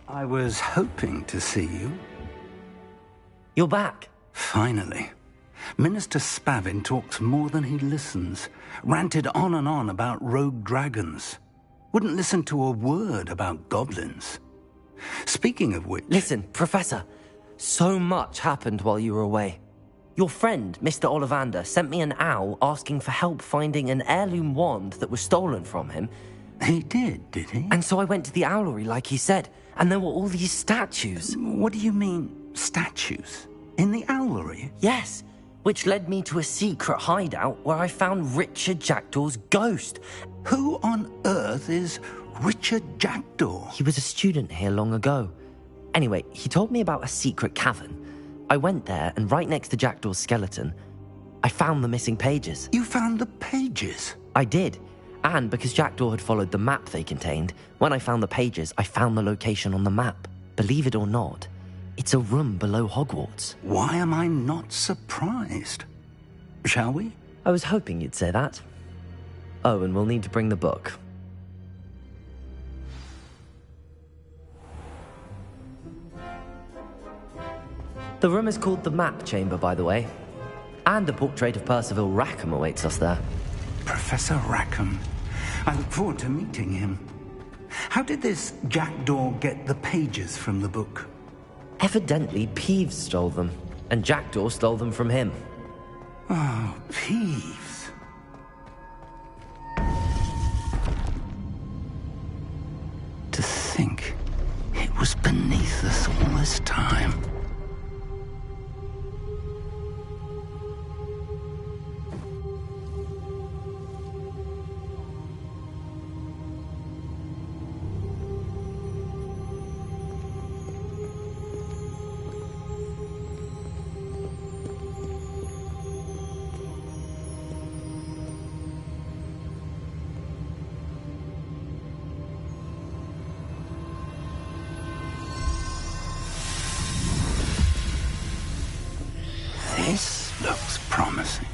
I was hoping to see you. You're back. Finally. Minister Spavin talks more than he listens. Ranted on and on about rogue dragons. Wouldn't listen to a word about goblins. Speaking of which... Listen, Professor. So much happened while you were away. Your friend, Mr. Ollivander, sent me an owl asking for help finding an heirloom wand that was stolen from him. He did he? And so I went to the owlery like he said, and there were all these statues. What do you mean, statues? In the owlery? Yes, which led me to a secret hideout where I found Richard Jackdaw's ghost. Who on earth is Richard Jackdaw? He was a student here long ago. Anyway, he told me about a secret cavern. I went there, and right next to Jackdaw's skeleton, I found the missing pages. You found the pages? I did. And because Jackdaw had followed the map they contained, when I found the pages, I found the location on the map. Believe it or not, it's a room below Hogwarts. Why am I not surprised? Shall we? I was hoping you'd say that. Oh, and we'll need to bring the book. The room is called the Map Chamber, by the way. And a portrait of Percival Rackham awaits us there. Professor Rackham. I look forward to meeting him. How did this Jackdaw get the pages from the book? Evidently, Peeves stole them, and Jackdaw stole them from him. Oh, Peeves. To think it was beneath us all this time. This looks promising.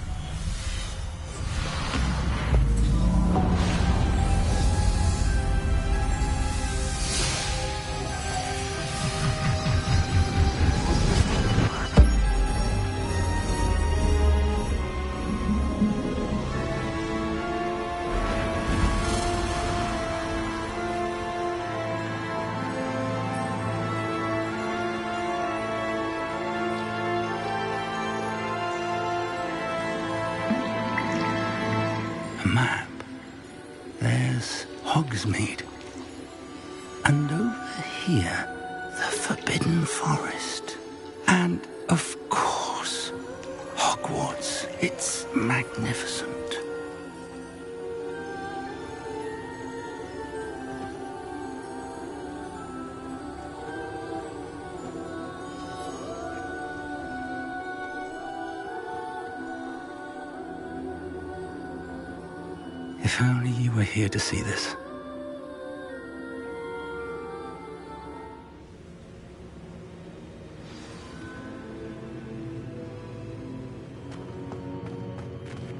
Map. There's Hogsmeade. And over here, the Forbidden Forest. And, of course, Hogwarts. It's magnificent. If only you were here to see this.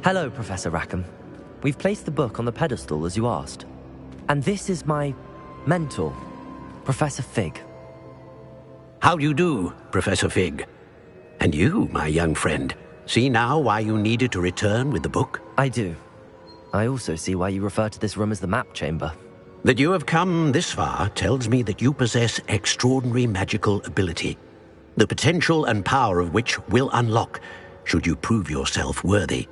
Hello, Professor Rackham. We've placed the book on the pedestal as you asked. And this is my mentor, Professor Fig. How do you do, Professor Fig? And you, my young friend, see now why you needed to return with the book? I do. I also see why you refer to this room as the Map Chamber. That you have come this far tells me that you possess extraordinary magical ability, the potential and power of which will unlock, should you prove yourself worthy.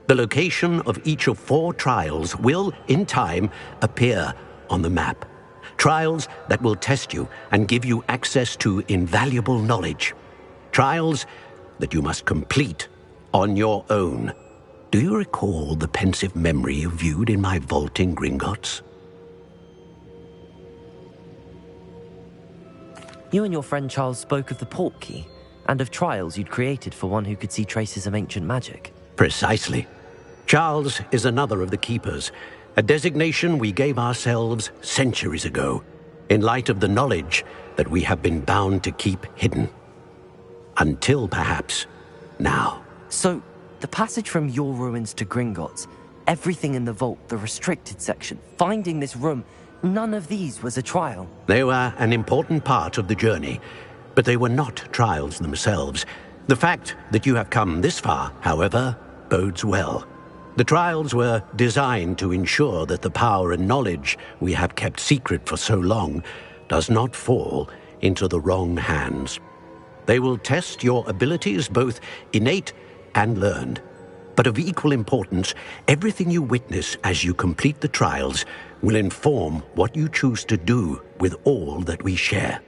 The location of each of 4 trials will, in time, appear on the map. Trials that will test you and give you access to invaluable knowledge. Trials that you must complete on your own. Do you recall the pensive memory you viewed in my vault in Gringotts? You and your friend Charles spoke of the portkey and of trials you'd created for one who could see traces of ancient magic. Precisely. Charles is another of the keepers, a designation we gave ourselves centuries ago, in light of the knowledge that we have been bound to keep hidden. Until, perhaps, now. So, the passage from your ruins to Gringotts, everything in the vault, the restricted section, finding this room, none of these was a trial. They were an important part of the journey, but they were not trials themselves. The fact that you have come this far, however, bodes well. The trials were designed to ensure that the power and knowledge we have kept secret for so long does not fall into the wrong hands. They will test your abilities, both innate and learned. But of equal importance, everything you witness as you complete the trials will inform what you choose to do with all that we share.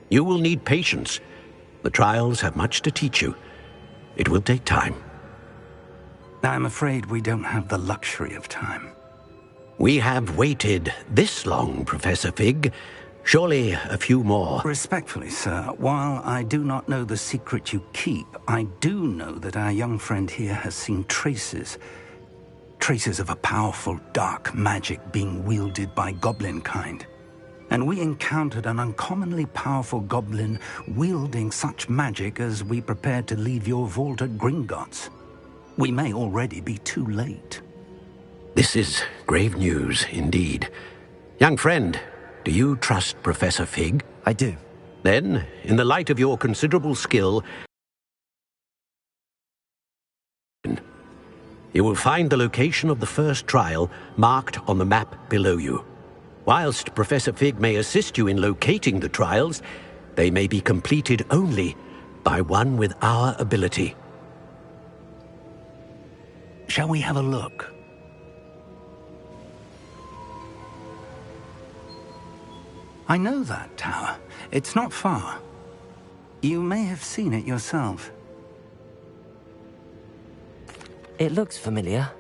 You will need patience. The trials have much to teach you. It will take time. I'm afraid we don't have the luxury of time. We have waited this long, Professor Fig. Surely a few more. Respectfully, sir, while I do not know the secret you keep, I do know that our young friend here has seen traces of a powerful dark magic being wielded by goblin kind. And we encountered an uncommonly powerful goblin wielding such magic as we prepared to leave your vault at Gringotts. We may already be too late. This is grave news indeed. Young friend, do you trust Professor Fig? I do. Then, in the light of your considerable skill, you will find the location of the first trial marked on the map below you. Whilst Professor Fig may assist you in locating the trials, they may be completed only by one with our ability. Shall we have a look? I know that tower. It's not far. You may have seen it yourself. It looks familiar.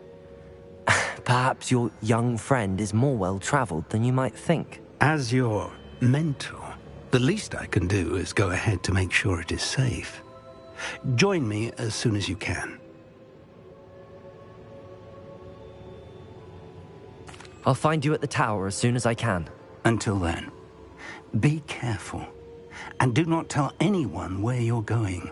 Perhaps your young friend is more well-traveled than you might think. As your mentor, the least I can do is go ahead to make sure it is safe. Join me as soon as you can. I'll find you at the tower as soon as I can. Until then, be careful, and do not tell anyone where you're going.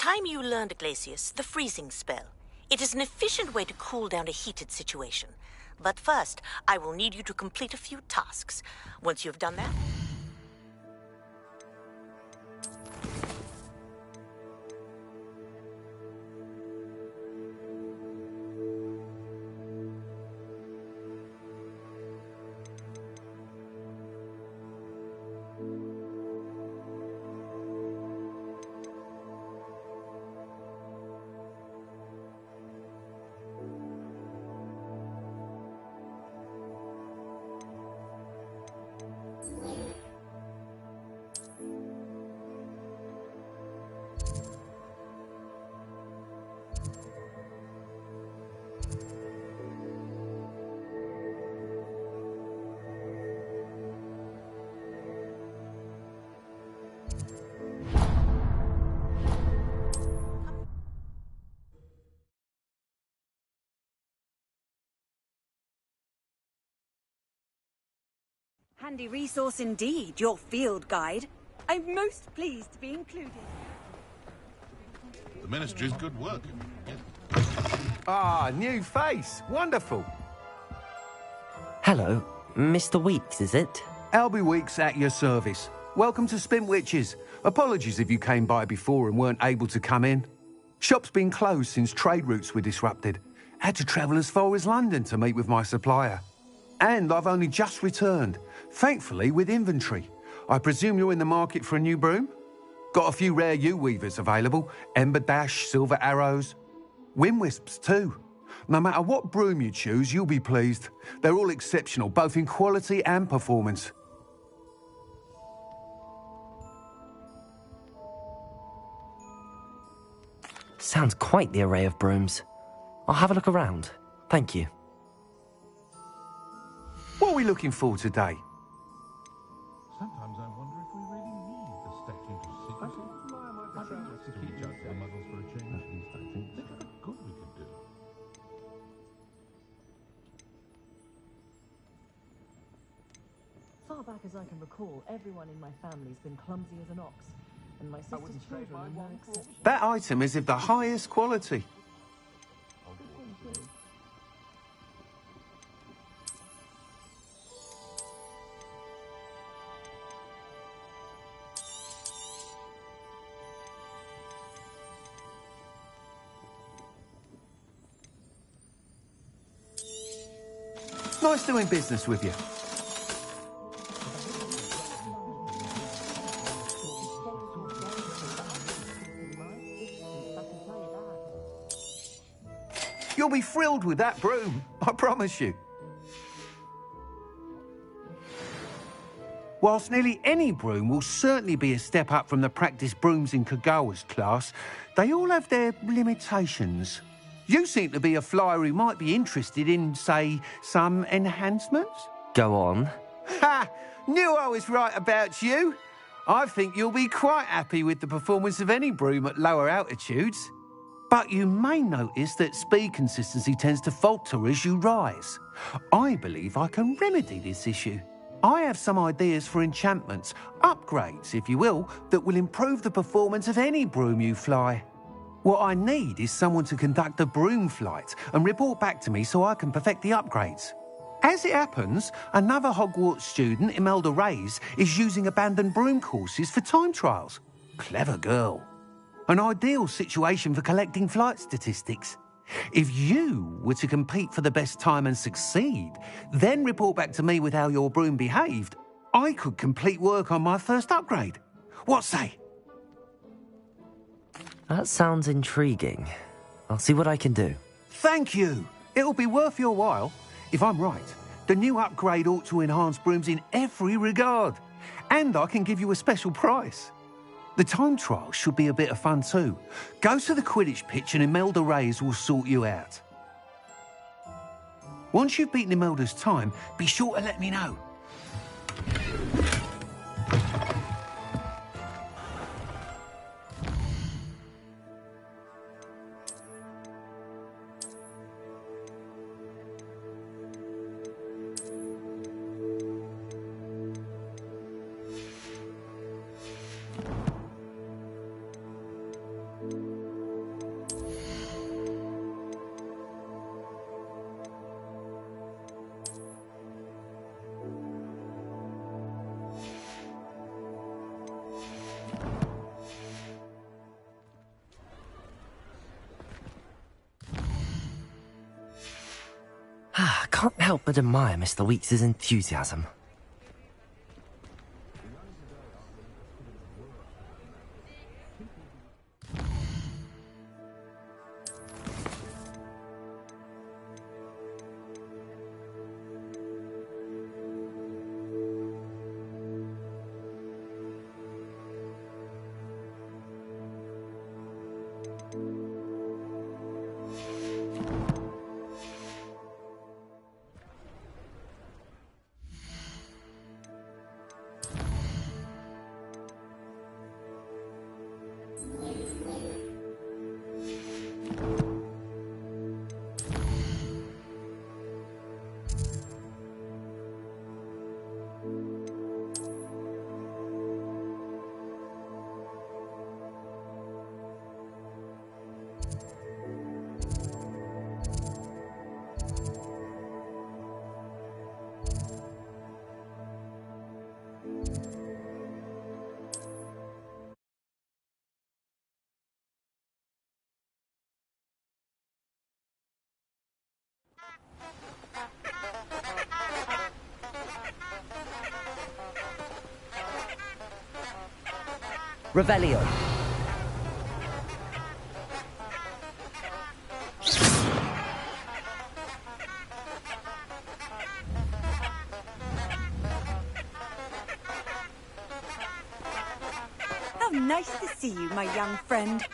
time you learned, Glacius, the freezing spell. It is an efficient way to cool down a heated situation. But first, I will need you to complete a few tasks. Once you've done that... Handy resource indeed, your field guide. I'm most pleased to be included. The Ministry's good work. Ah, new face. Wonderful. Hello, Mr. Weeks, is it? Albie Weeks at your service. Welcome to Spintwitches. Apologies if you came by before and weren't able to come in. Shop's been closed since trade routes were disrupted. Had to travel as far as London to meet with my supplier. And I've only just returned, thankfully with inventory. I presume you're in the market for a new broom? Got a few rare yew-weavers available, Ember Dash, Silver Arrows, Wind Wisps too. No matter what broom you choose, you'll be pleased. They're all exceptional, both in quality and performance. Sounds quite the array of brooms. I'll have a look around. Thank you. What are we looking for today? Sometimes I wonder if we really need the statute of secrecy. I think just to keep out the muggles for a change. At least I think. Think of the good we could do. Far back as I can recall, everyone in my family's been clumsy as an ox, and my sister's children are no exception. That item is of the highest quality. Nice doing business with you. You'll be thrilled with that broom, I promise you. Whilst nearly any broom will certainly be a step up from the practice brooms in Kagawa's class, they all have their limitations. You seem to be a flyer who might be interested in, say, some enhancements? Go on. Ha! Knew I was right about you. I think you'll be quite happy with the performance of any broom at lower altitudes. But you may notice that speed consistency tends to falter as you rise. I believe I can remedy this issue. I have some ideas for enchantments, upgrades, if you will, that will improve the performance of any broom you fly. What I need is someone to conduct a broom flight and report back to me so I can perfect the upgrades. As it happens, another Hogwarts student, Imelda Reyes, is using abandoned broom courses for time trials. Clever girl. An ideal situation for collecting flight statistics. If you were to compete for the best time and succeed, then report back to me with how your broom behaved, I could complete work on my first upgrade. What say? That sounds intriguing. I'll see what I can do. Thank you. It'll be worth your while. If I'm right, the new upgrade ought to enhance brooms in every regard. And I can give you a special price. The time trial should be a bit of fun too. Go to the Quidditch pitch and Imelda Reyes will sort you out. Once you've beaten Imelda's time, be sure to let me know. can't help but admire Mr. Weeks's enthusiasm. Revelio. How nice to see you, my young friend.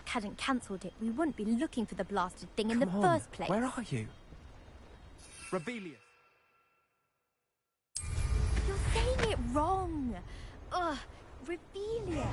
hadn't cancelled it, we wouldn't be looking for the blasted thing in the first place. Where are you? Rebellious. You're saying it wrong. Ugh, Rebellion.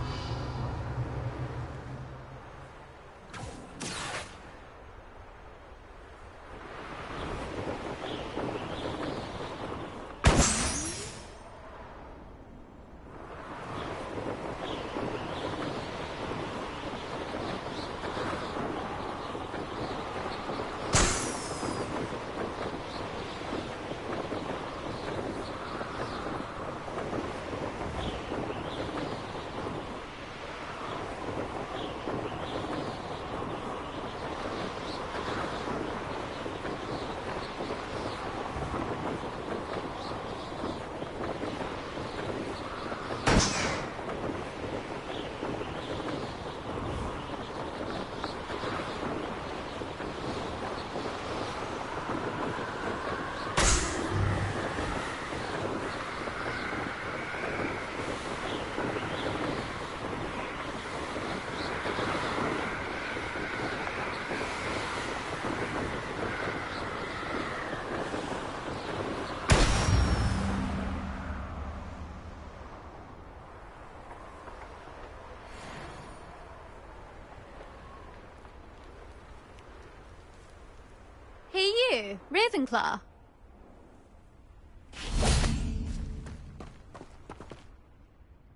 Hey you, Ravenclaw.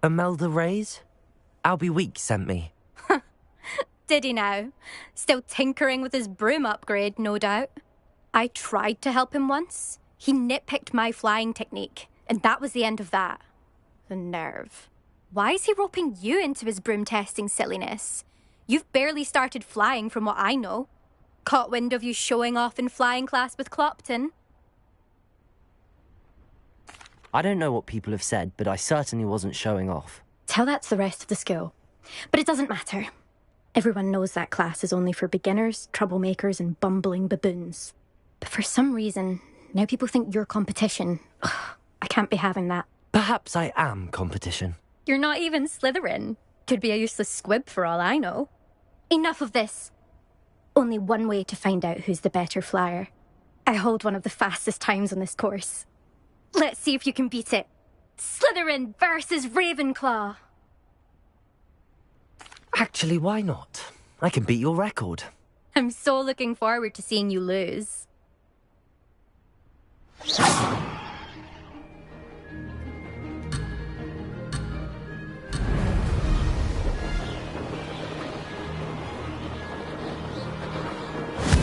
Imelda Reyes? Albie Weeks sent me. Did he now? Still tinkering with his broom upgrade, no doubt. I tried to help him once. He nitpicked my flying technique, and that was the end of that. The nerve. Why is he roping you into his broom testing silliness? You've barely started flying from what I know. Caught wind of you showing off in flying class with Clopton. I don't know what people have said, but I certainly wasn't showing off. Tell that to the rest of the school. But it doesn't matter. Everyone knows that class is only for beginners, troublemakers, and bumbling baboons. But for some reason, now people think you're competition. Ugh, I can't be having that. Perhaps I am competition. You're not even Slytherin. Could be a useless squib for all I know. Enough of this. Only one way to find out who's the better flyer. I hold one of the fastest times on this course. Let's see if you can beat it. Slytherin versus Ravenclaw. Actually, why not? I can beat your record. I'm so looking forward to seeing you lose.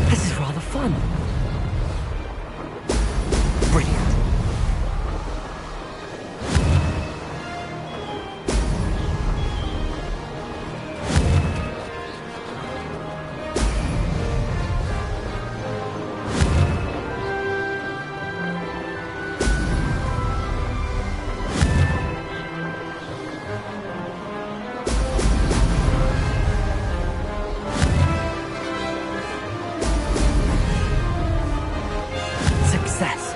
This is rather fun. Brilliant. Success.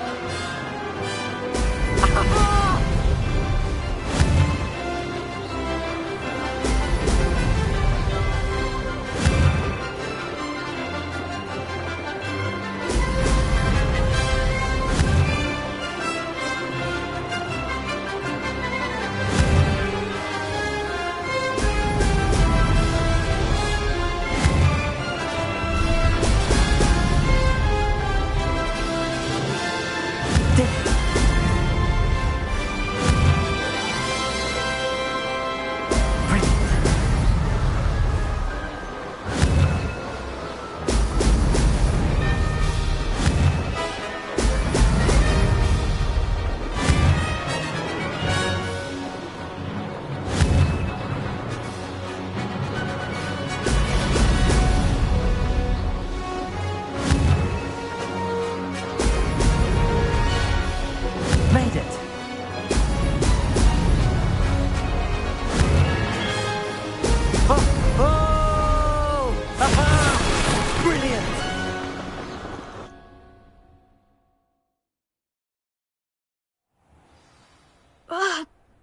Made it. Oh! Oh! Aha! Brilliant!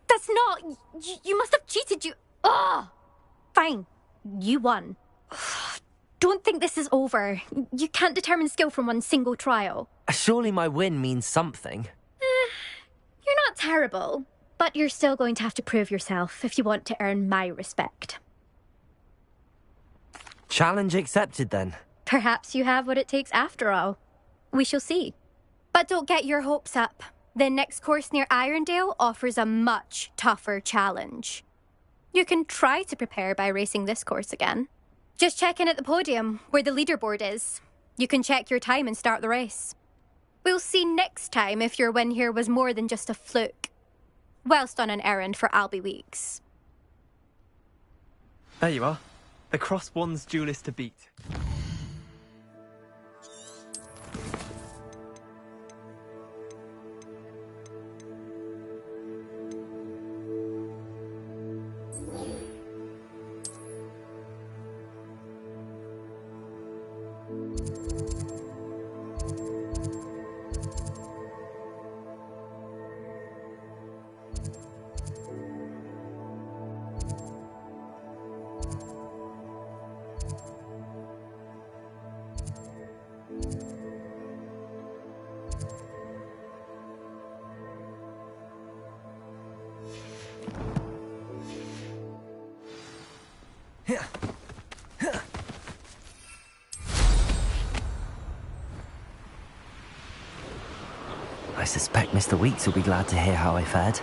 That's not... You must have cheated, you... Ugh! Fine. You won. don't think this is over. You can't determine skill from one single trial. Surely my win means something. You're not terrible, but you're still going to have to prove yourself if you want to earn my respect. Challenge accepted, then. Perhaps you have what it takes after all. We shall see. But don't get your hopes up. The next course near Irondale offers a much tougher challenge. You can try to prepare by racing this course again. Just check in at the podium, where the leaderboard is. You can check your time and start the race. We'll see next time if your win here was more than just a fluke. Whilst on an errand for Albie Weeks. There you are. The Cross Wands duelist to beat. I suspect Mr. Weeks will be glad to hear how I fared.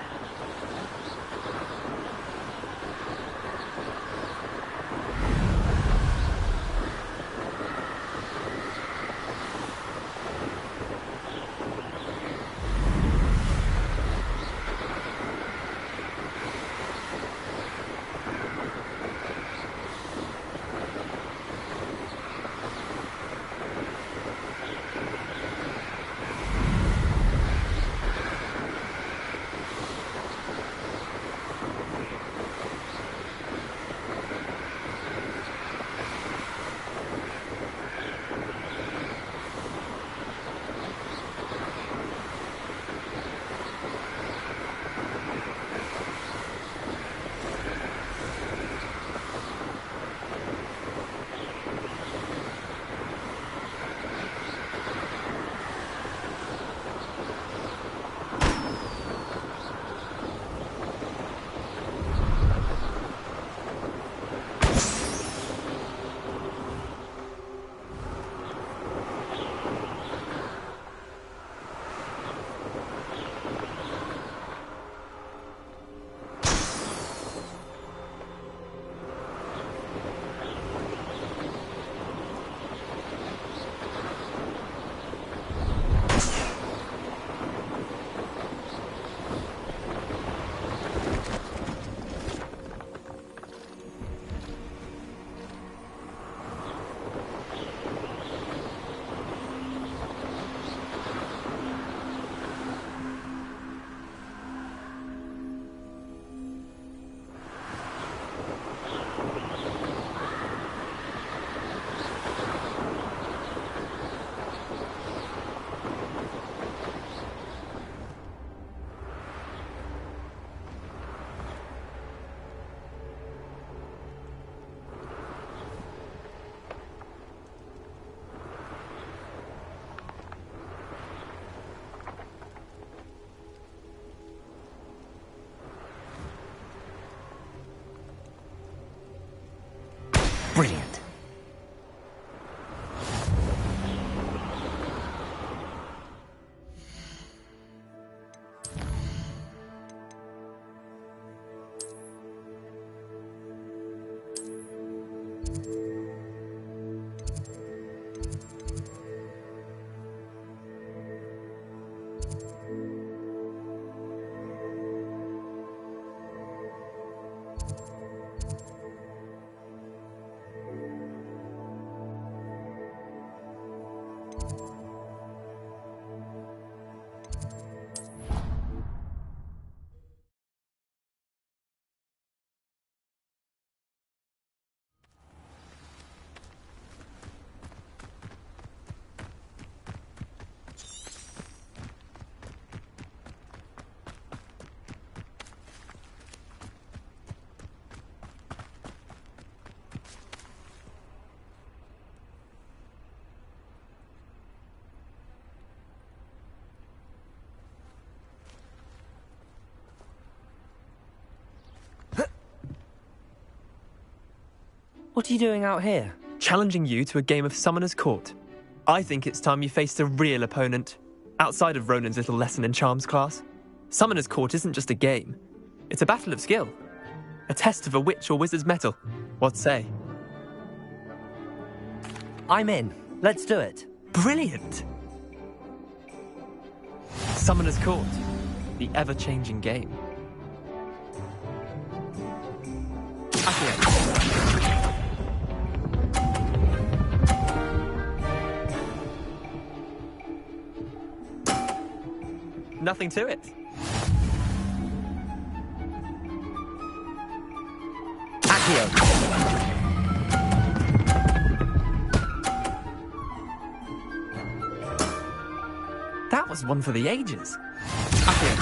Brilliant. What are you doing out here? Challenging you to a game of Summoner's Court. I think it's time you faced a real opponent, outside of Ronan's little lesson in charms class. Summoner's Court isn't just a game. It's a battle of skill. A test of a witch or wizard's mettle. What say? I'm in. Let's do it. Brilliant! Summoner's Court. The ever-changing game. Accio. Nothing to it. Accio. That was one for the ages. Accio.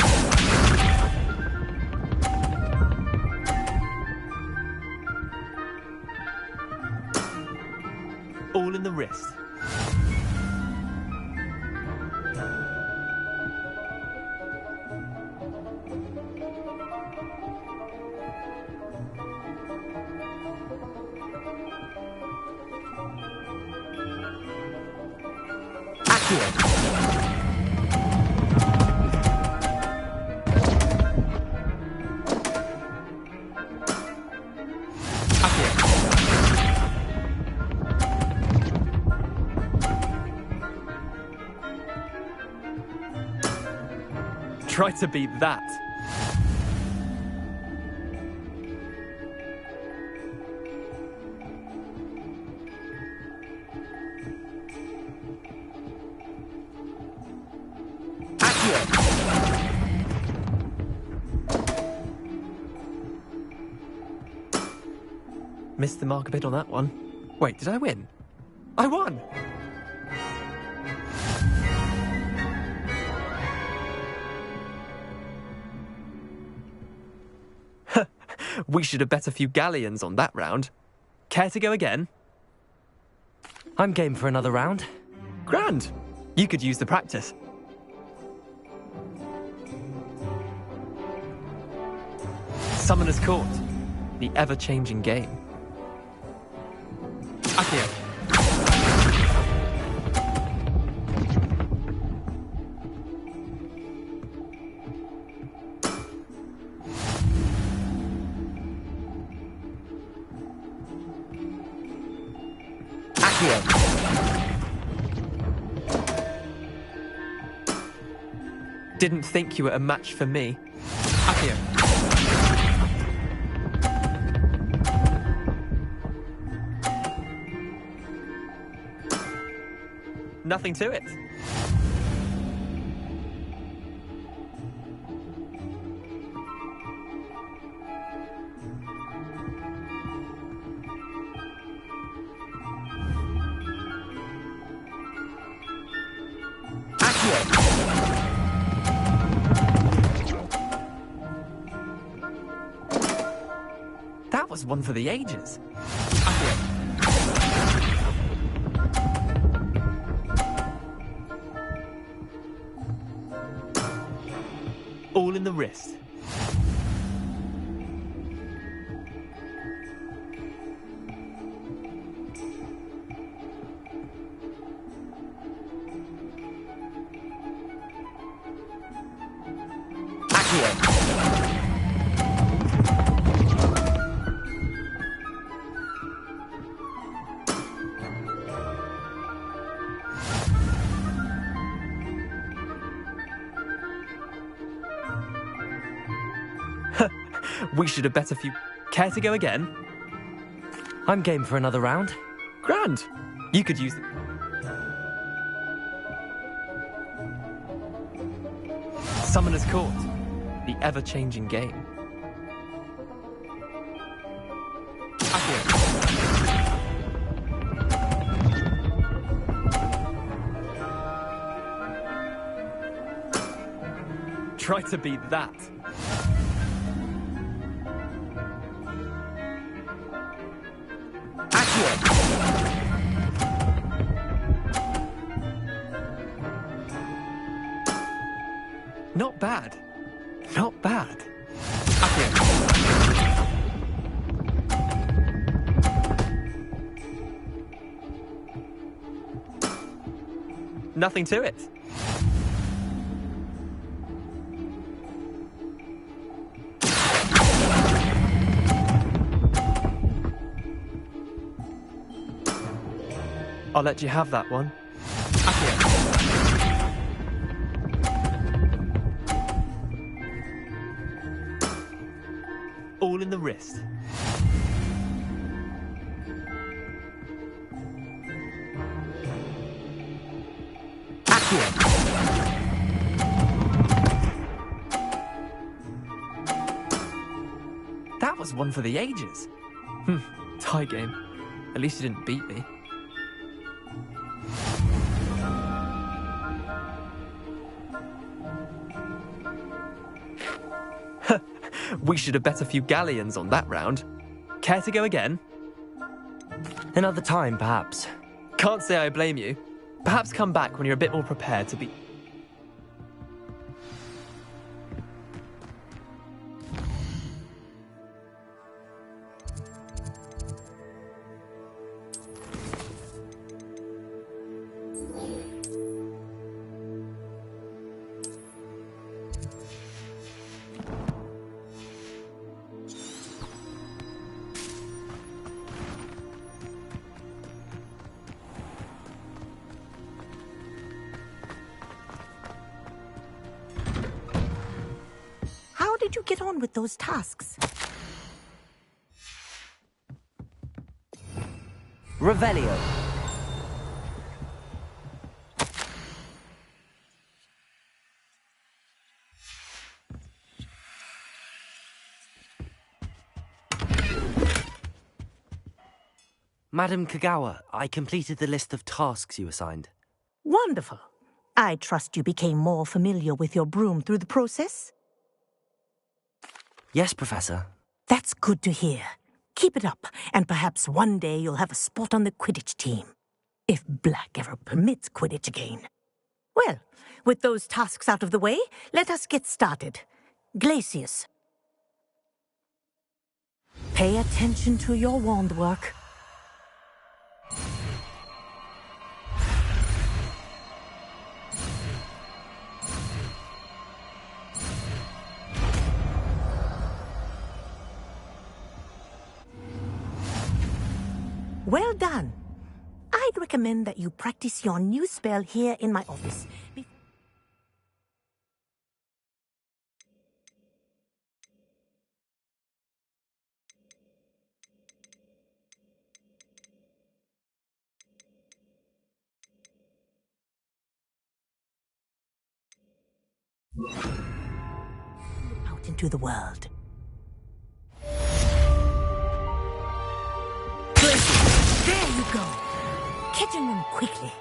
All in the wrist. Try to beat that. Missed the mark a bit on that one. Wait, did I win? I won! We should have bet a few galleons on that round. Care to go again? I'm game for another round. Grand! You could use the practice. Summoner's Court. The ever-changing game. Accio. Didn't think you were a match for me. Accio. Nothing to it. That was one for the ages. All in the wrist. We should have bet a few. Care to go again? I'm game for another round. Grand! You could use them. Summoner's Court. The ever-changing game. Try to beat that. Not bad. Not bad. nothing to it. I'll let you have that one. All in the wrist. That was one for the ages. Tie game. At least you didn't beat me. We should have bet a few galleons on that round. Care to go again? Another time, perhaps. Can't say I blame you. Perhaps come back when you're a bit more prepared to be... How did you get on with those tasks? Revelio. Madam Kagawa, I completed the list of tasks you assigned. Wonderful. I trust you became more familiar with your broom through the process? Yes, Professor. That's good to hear. Keep it up, and perhaps one day you'll have a spot on the Quidditch team. If Black ever permits Quidditch again. Well, with those tasks out of the way, let us get started. Glacius. Pay attention to your wand work. Well done. I'd recommend that you practice your new spell here in my office. Out into the world. There you go. Catching them quickly.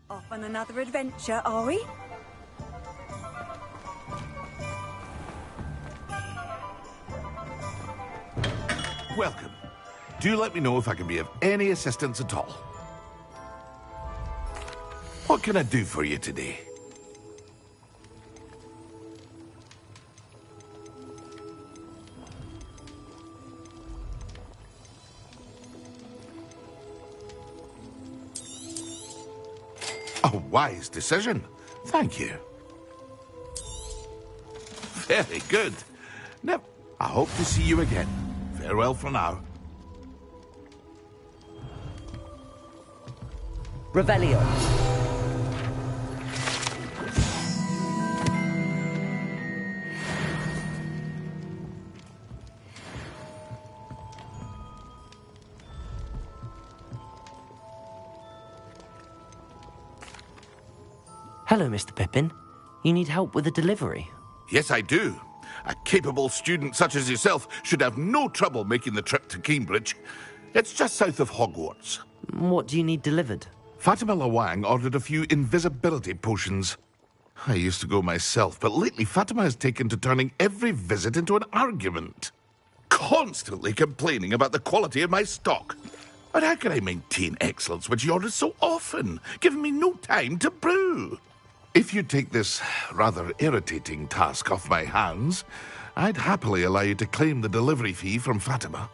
Off on another adventure, are we? Welcome. Do let me know if I can be of any assistance at all. What can I do for you today? wise decision. Thank you. Very good. Now, I hope to see you again. Farewell for now. Revelio. Hello, Mr. Pippin. You need help with a delivery? Yes, I do. A capable student such as yourself should have no trouble making the trip to Cambridge. It's just south of Hogwarts. What do you need delivered? Fatima Lawang ordered a few invisibility potions. I used to go myself, but lately Fatima has taken to turning every visit into an argument. Constantly complaining about the quality of my stock. But how can I maintain excellence when she orders so often, giving me no time to brew? If you take this rather irritating task off my hands, I'd happily allow you to claim the delivery fee from Fatima.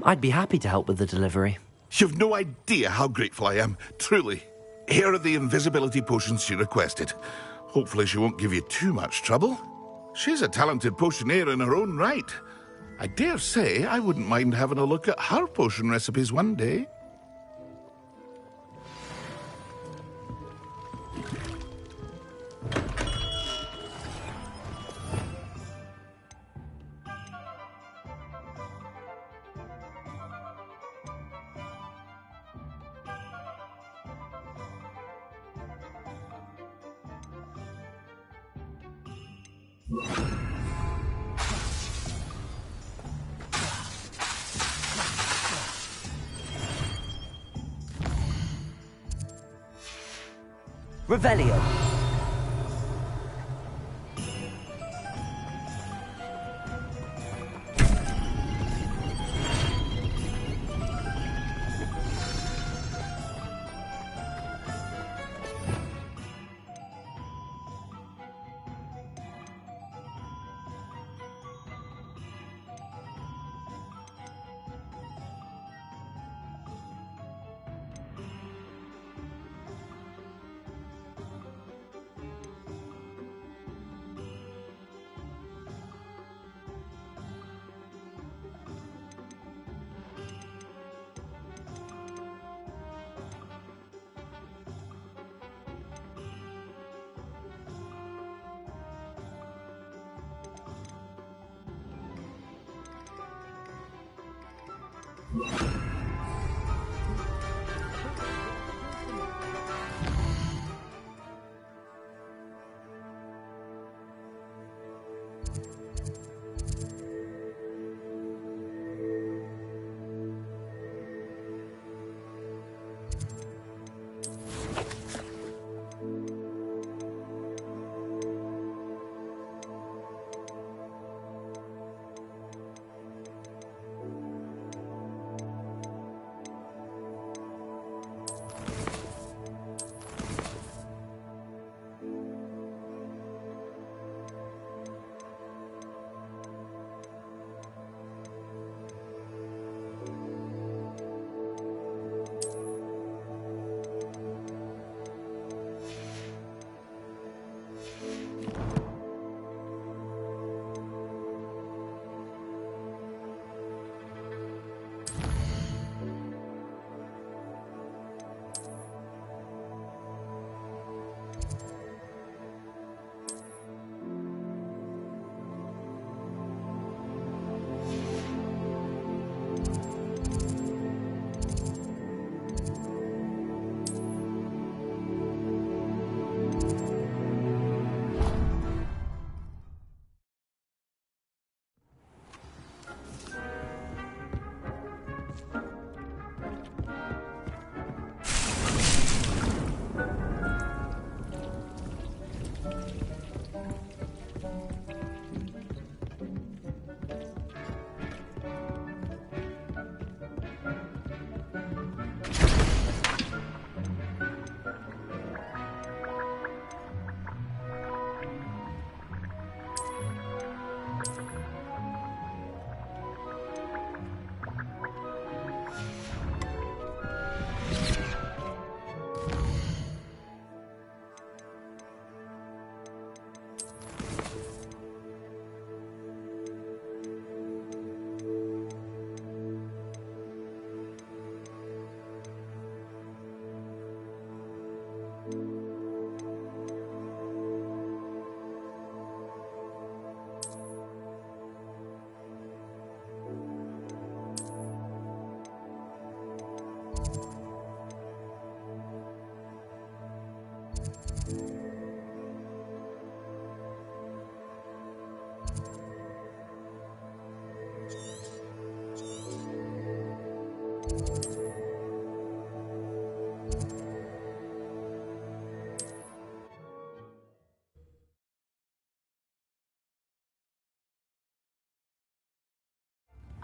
I'd be happy to help with the delivery. You've no idea how grateful I am, truly. Here are the invisibility potions she requested. Hopefully she won't give you too much trouble. She's a talented potioneer in her own right. I dare say I wouldn't mind having a look at her potion recipes one day. Revelio.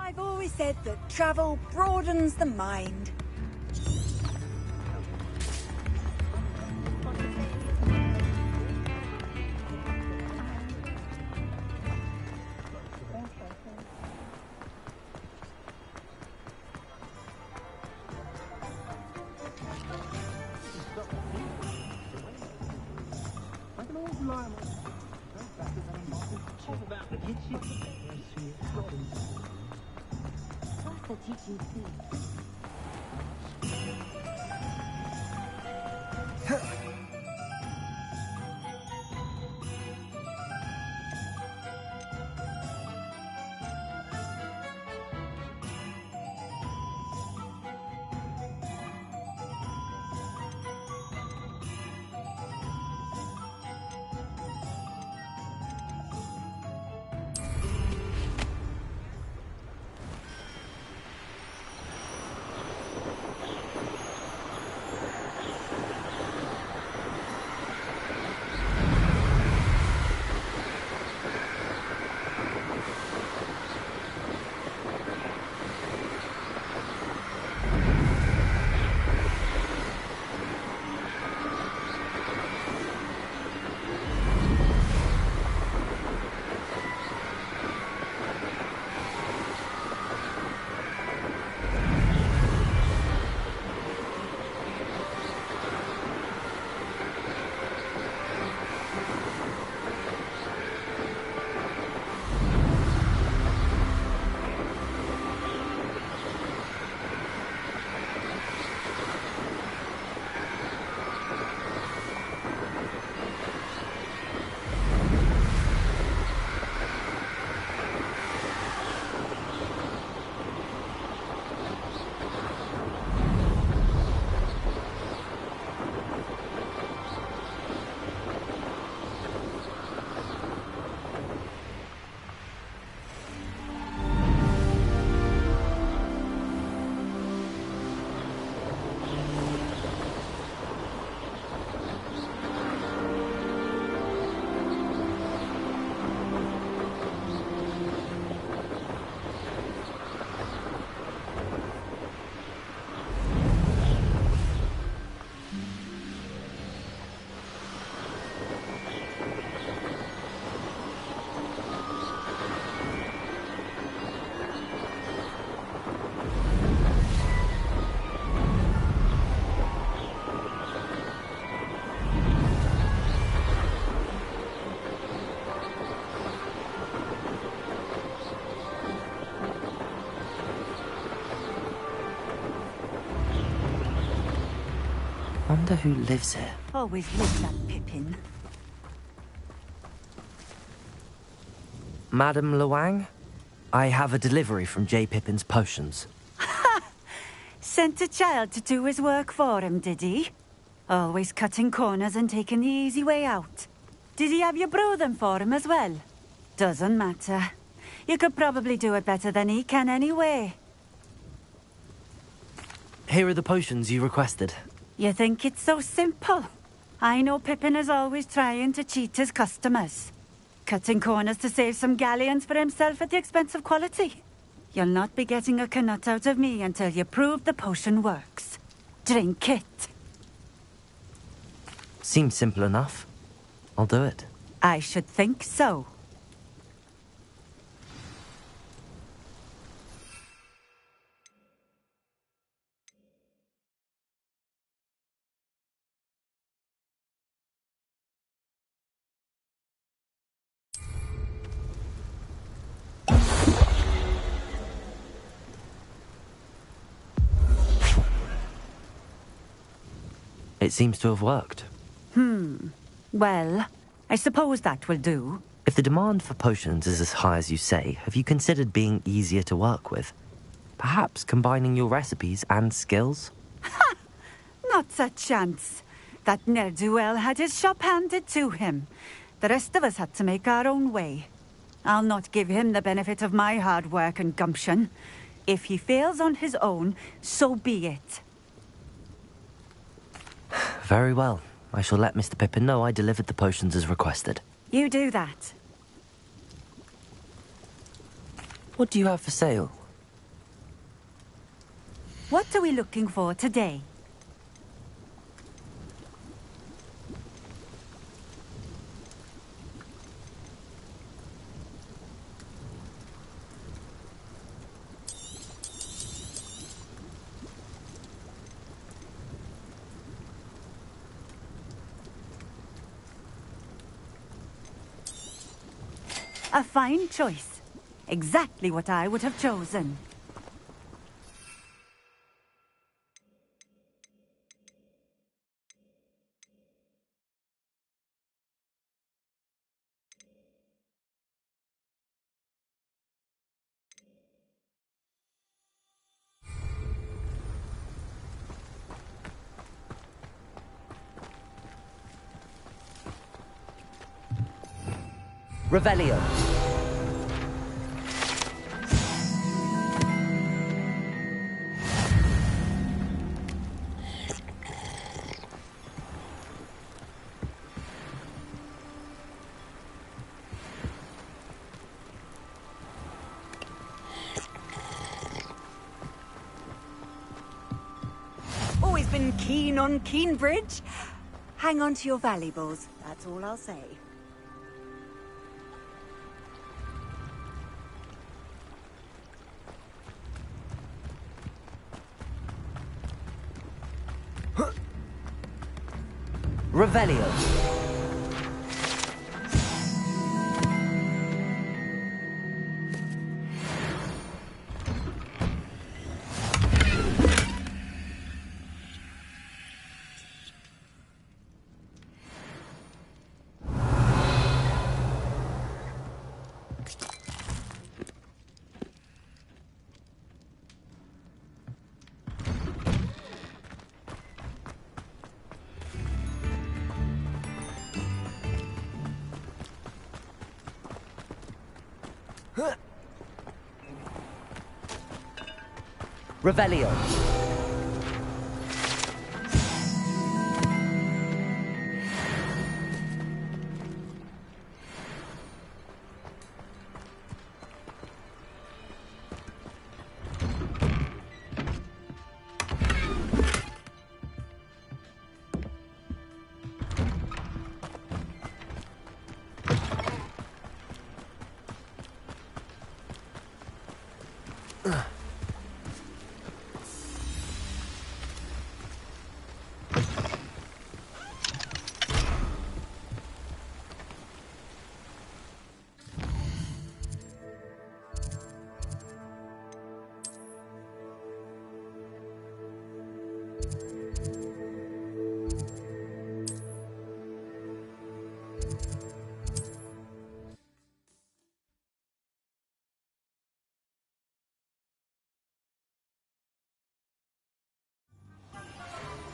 I've always said that travel broadens the mind. Wonder who lives here. Always with that Pippin. Madam Luang, I have a delivery from J. Pippin's potions. Sent a child to do his work for him, did he? Always cutting corners and taking the easy way out. Did he have you brew them for him as well? Doesn't matter. You could probably do it better than he can anyway. Here are the potions you requested. You think it's so simple? I know Pippin is always trying to cheat his customers. Cutting corners to save some galleons for himself at the expense of quality. You'll not be getting a canut out of me until you prove the potion works. Drink it. Seems simple enough. I'll do it. I should think so. It seems to have worked. Well, I suppose that will do. If the demand for potions is as high as you say, have you considered being easier to work with? Perhaps combining your recipes and skills? Not a chance. That ne'er-do-well had his shop handed to him. The rest of us had to make our own way. I'll not give him the benefit of my hard work and gumption. If he fails on his own, so be it. Very well. I shall let Mr. Pippin know I delivered the potions as requested. You do that. What do you have for sale? What are we looking for today? A fine choice. Exactly what I would have chosen. Revelio. Always been keen on Keenbridge. Hang on to your valuables, that's all I'll say. Revelio. Revelio.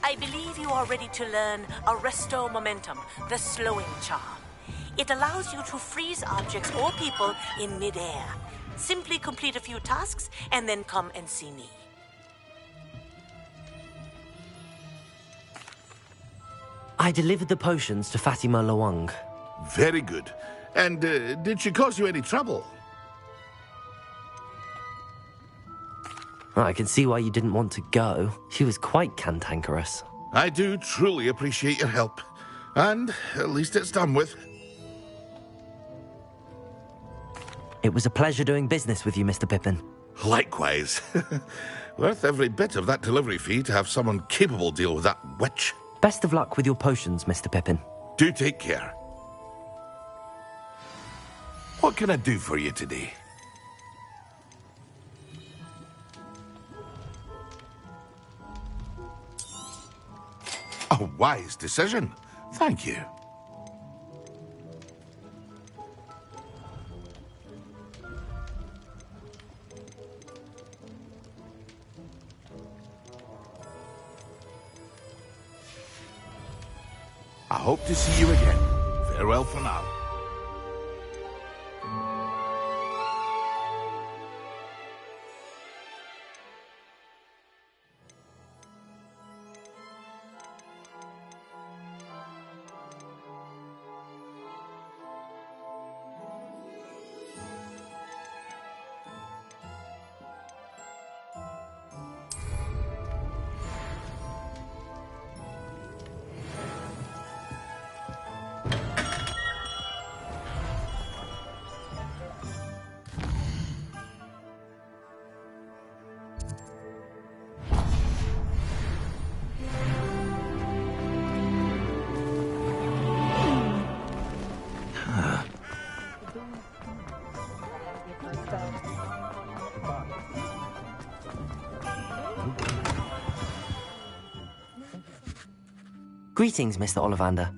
I believe you are ready to learn Arresto Momentum, the slowing charm. It allows you to freeze objects or people in midair. Simply complete a few tasks and then come and see me. I delivered the potions to Fatima Lawang. Very good. And did she cause you any trouble? I can see why you didn't want to go. She was quite cantankerous. I do truly appreciate your help. And at least it's done with. It was a pleasure doing business with you, Mr. Pippin. Likewise. Worth every bit of that delivery fee to have someone capable deal with that witch. Best of luck with your potions, Mr. Pippin. Do take care. What can I do for you today? A wise decision. Thank you. I hope to see you again. Farewell for now. Greetings, Mr. Ollivander.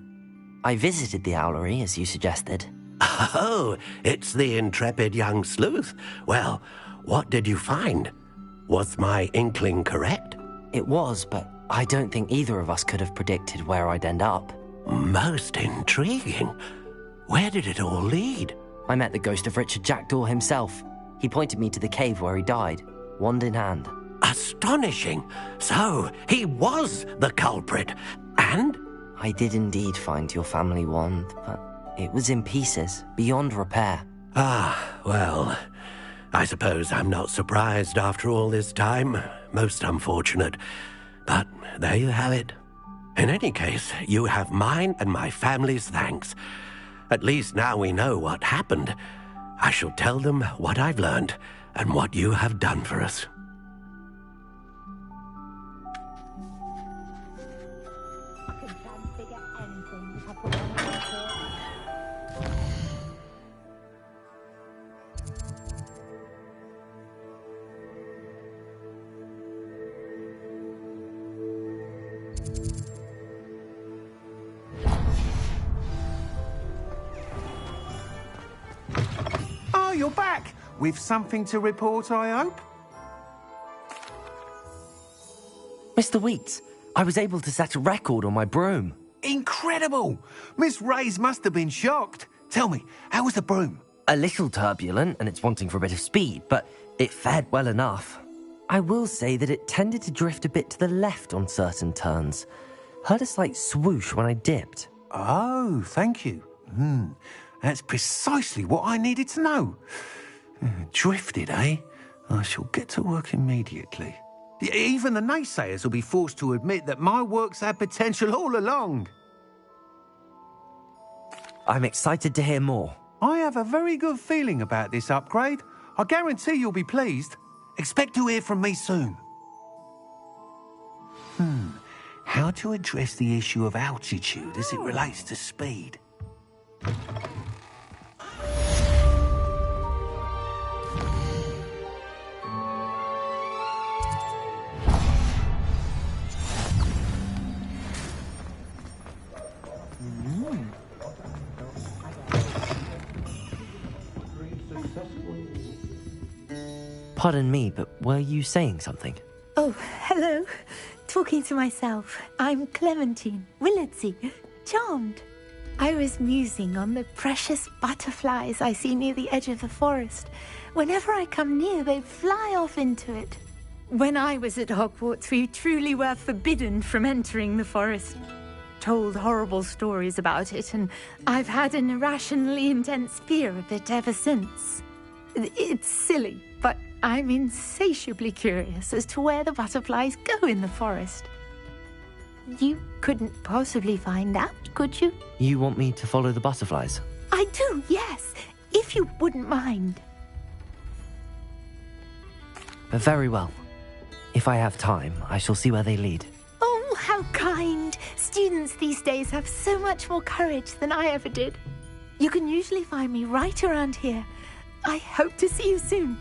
I visited the owlery, as you suggested. Oh, it's the intrepid young sleuth. Well, what did you find? Was my inkling correct? It was, but I don't think either of us could have predicted where I'd end up. Most intriguing. Where did it all lead? I met the ghost of Richard Jackdaw himself. He pointed me to the cave where he died, wand in hand. Astonishing. So, he was the culprit. And? I did indeed find your family wand, but it was in pieces, beyond repair. Ah, well, I suppose I'm not surprised after all this time. Most unfortunate. But there you have it. In any case, you have mine and my family's thanks. At least now we know what happened. I shall tell them what I've learned and what you have done for us. Oh, you're back! With something to report, I hope? Mr. Wheats, I was able to set a record on my broom. Incredible! Miss Reyes must have been shocked. Tell me, how was the broom? A little turbulent, and it's wanting for a bit of speed, but it fared well enough. I will say that it tended to drift a bit to the left on certain turns. Heard a slight swoosh when I dipped. Oh, thank you. That's precisely what I needed to know. Drifted, eh? I shall get to work immediately. Even the naysayers will be forced to admit that my work's had potential all along. I'm excited to hear more. I have a very good feeling about this upgrade. I guarantee you'll be pleased. Expect to hear from me soon. How to address the issue of altitude as it relates to speed? Pardon me, but were you saying something? Oh, hello. Talking to myself. I'm Clementine Willardsey. Charmed. I was musing on the precious butterflies I see near the edge of the forest. Whenever I come near, they fly off into it. When I was at Hogwarts, we truly were forbidden from entering the forest. Told horrible stories about it, and I've had an irrationally intense fear of it ever since. It's silly, but I'm insatiably curious as to where the butterflies go in the forest. You couldn't possibly find out, could you? You want me to follow the butterflies? I do, yes, if you wouldn't mind. Very well. If I have time, I shall see where they lead. Oh, how kind. Students these days have so much more courage than I ever did. You can usually find me right around here. I hope to see you soon.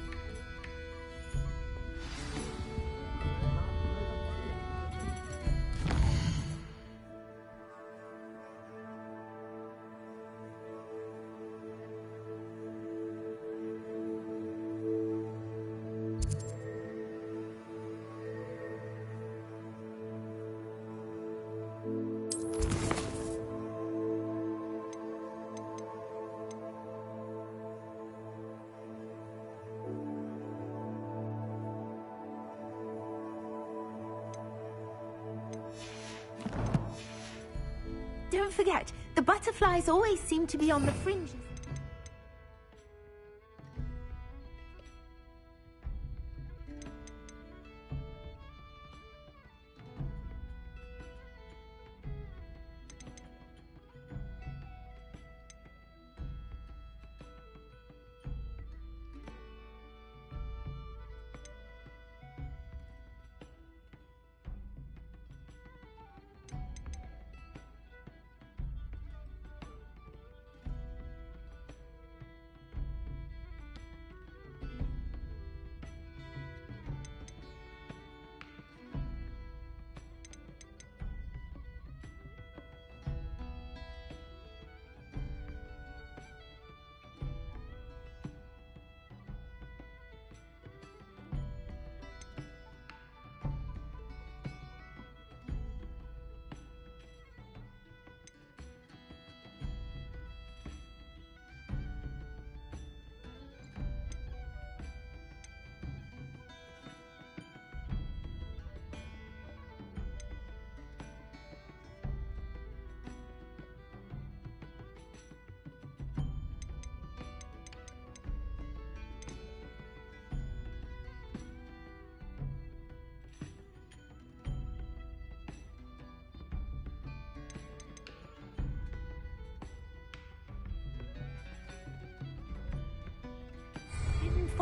Don't forget, the butterflies always seem to be on the fringes.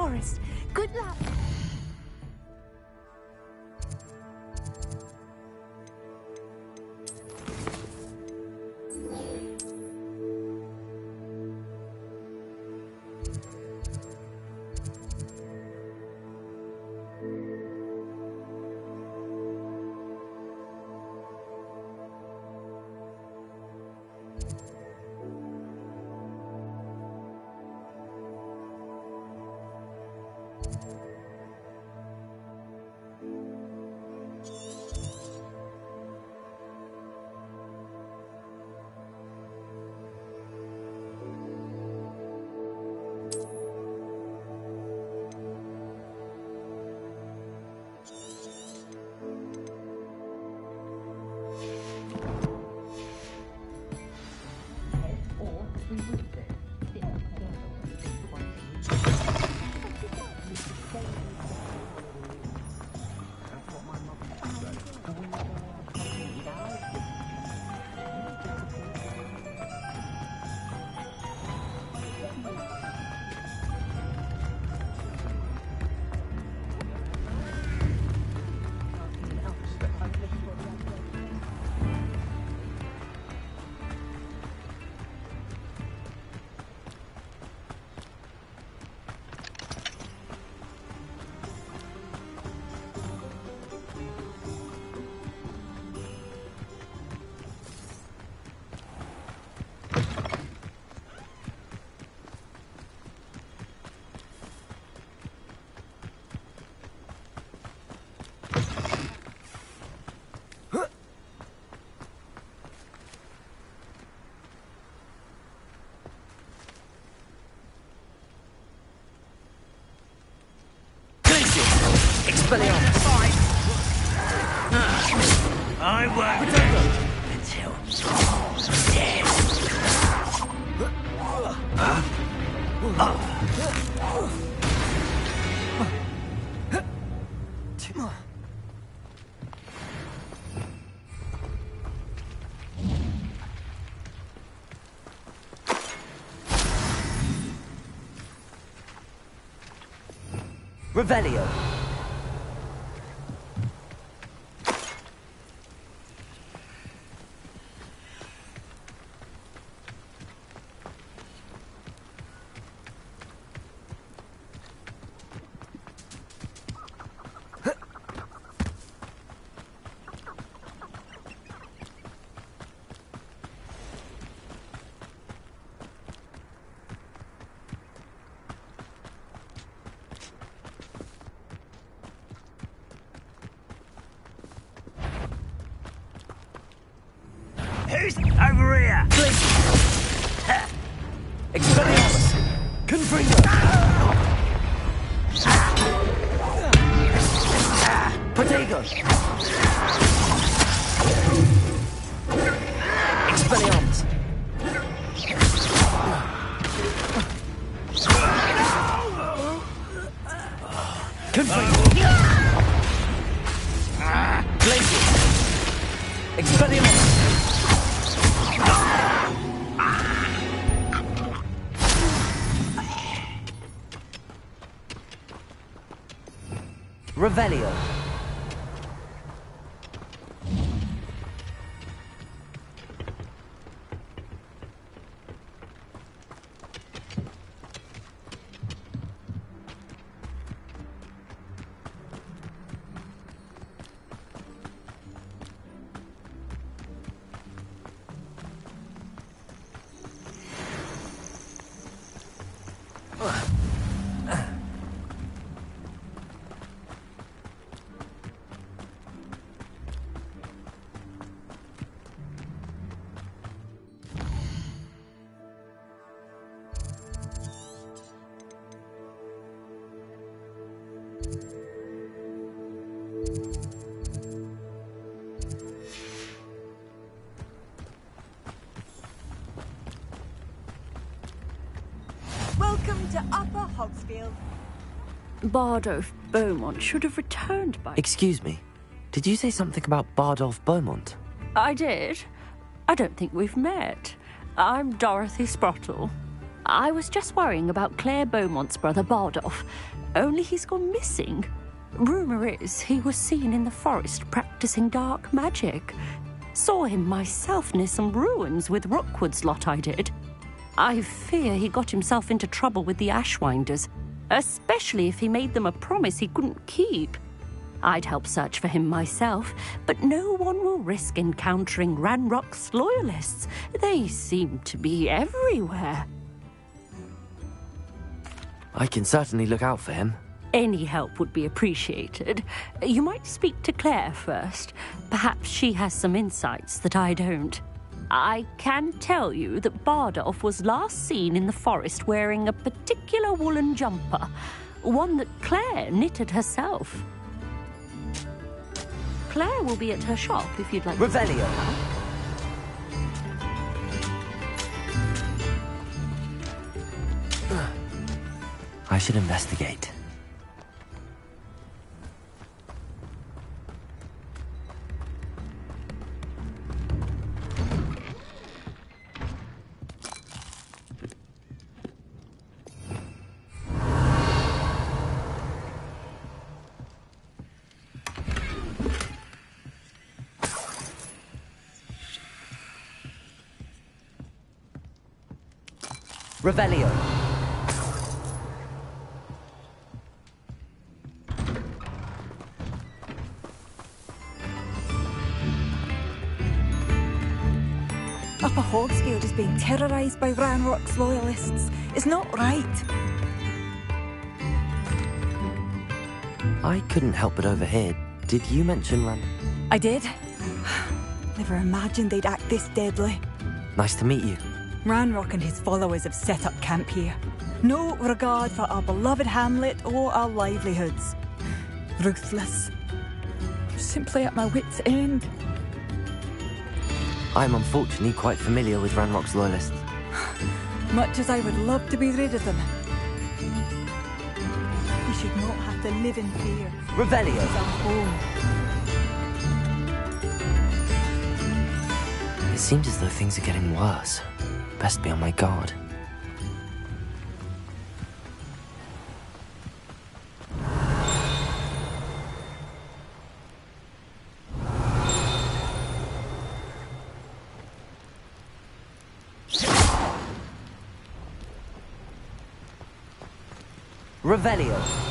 forest. Good luck. I work until dead. Revelio. Who's over here? Expelliarmus! Confringo! Protego! Expelliarmus! Confringo! Glacier! Expelliarmus! Revelio. Welcome to Upper Hogsfield. Bardolph Beaumont should have returned by... Excuse me. Did you say something about Bardolph Beaumont? I did. I don't think we've met. I'm Dorothy Sprottle. I was just worrying about Claire Beaumont's brother Bardolph, only he's gone missing. Rumour is he was seen in the forest practicing dark magic. Saw him myself near some ruins with Rookwood's lot I did. I fear he got himself into trouble with the Ashwinders, especially if he made them a promise he couldn't keep. I'd help search for him myself, but no one will risk encountering Ranrock's loyalists. They seem to be everywhere. I can certainly look out for him. Any help would be appreciated. You might speak to Claire first. Perhaps she has some insights that I don't. I can tell you that Bardolph was last seen in the forest wearing a particular woolen jumper, one that Claire knitted herself. Claire will be at her shop if you'd like. Revelio. I should investigate. Revelio. Upper Hogsfield is being terrorised by Ranrock's loyalists. It's not right. I couldn't help but overhear. Did you mention I did. Never imagined they'd act this deadly. Nice to meet you. Ranrock and his followers have set up camp here. No regard for our beloved hamlet or our livelihoods. Ruthless. Simply at my wit's end. I'm unfortunately quite familiar with Ranrock's loyalists. Much as I would love to be rid of them. We should not have to live in fear. Revelio. This is our home. It seems as though things are getting worse. Best be on my guard. Revelio.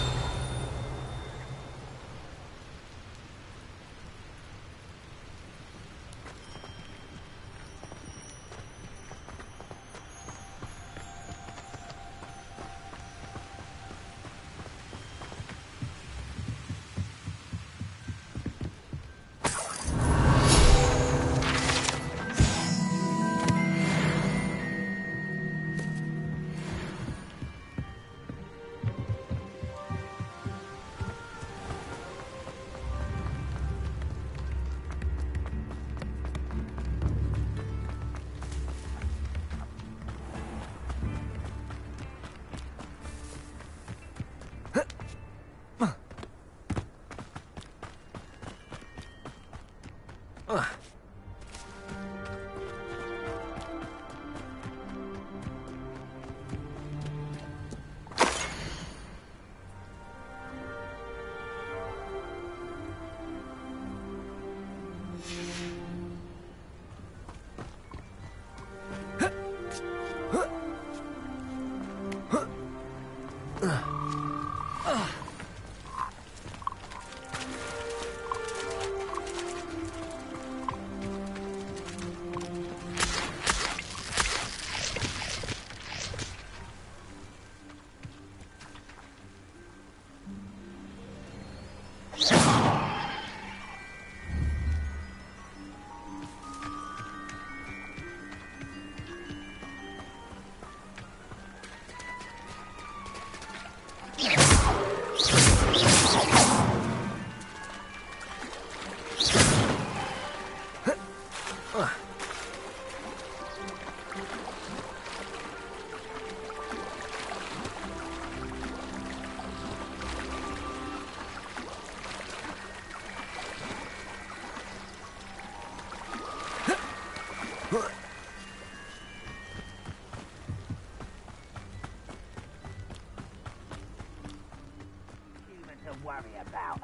worry about.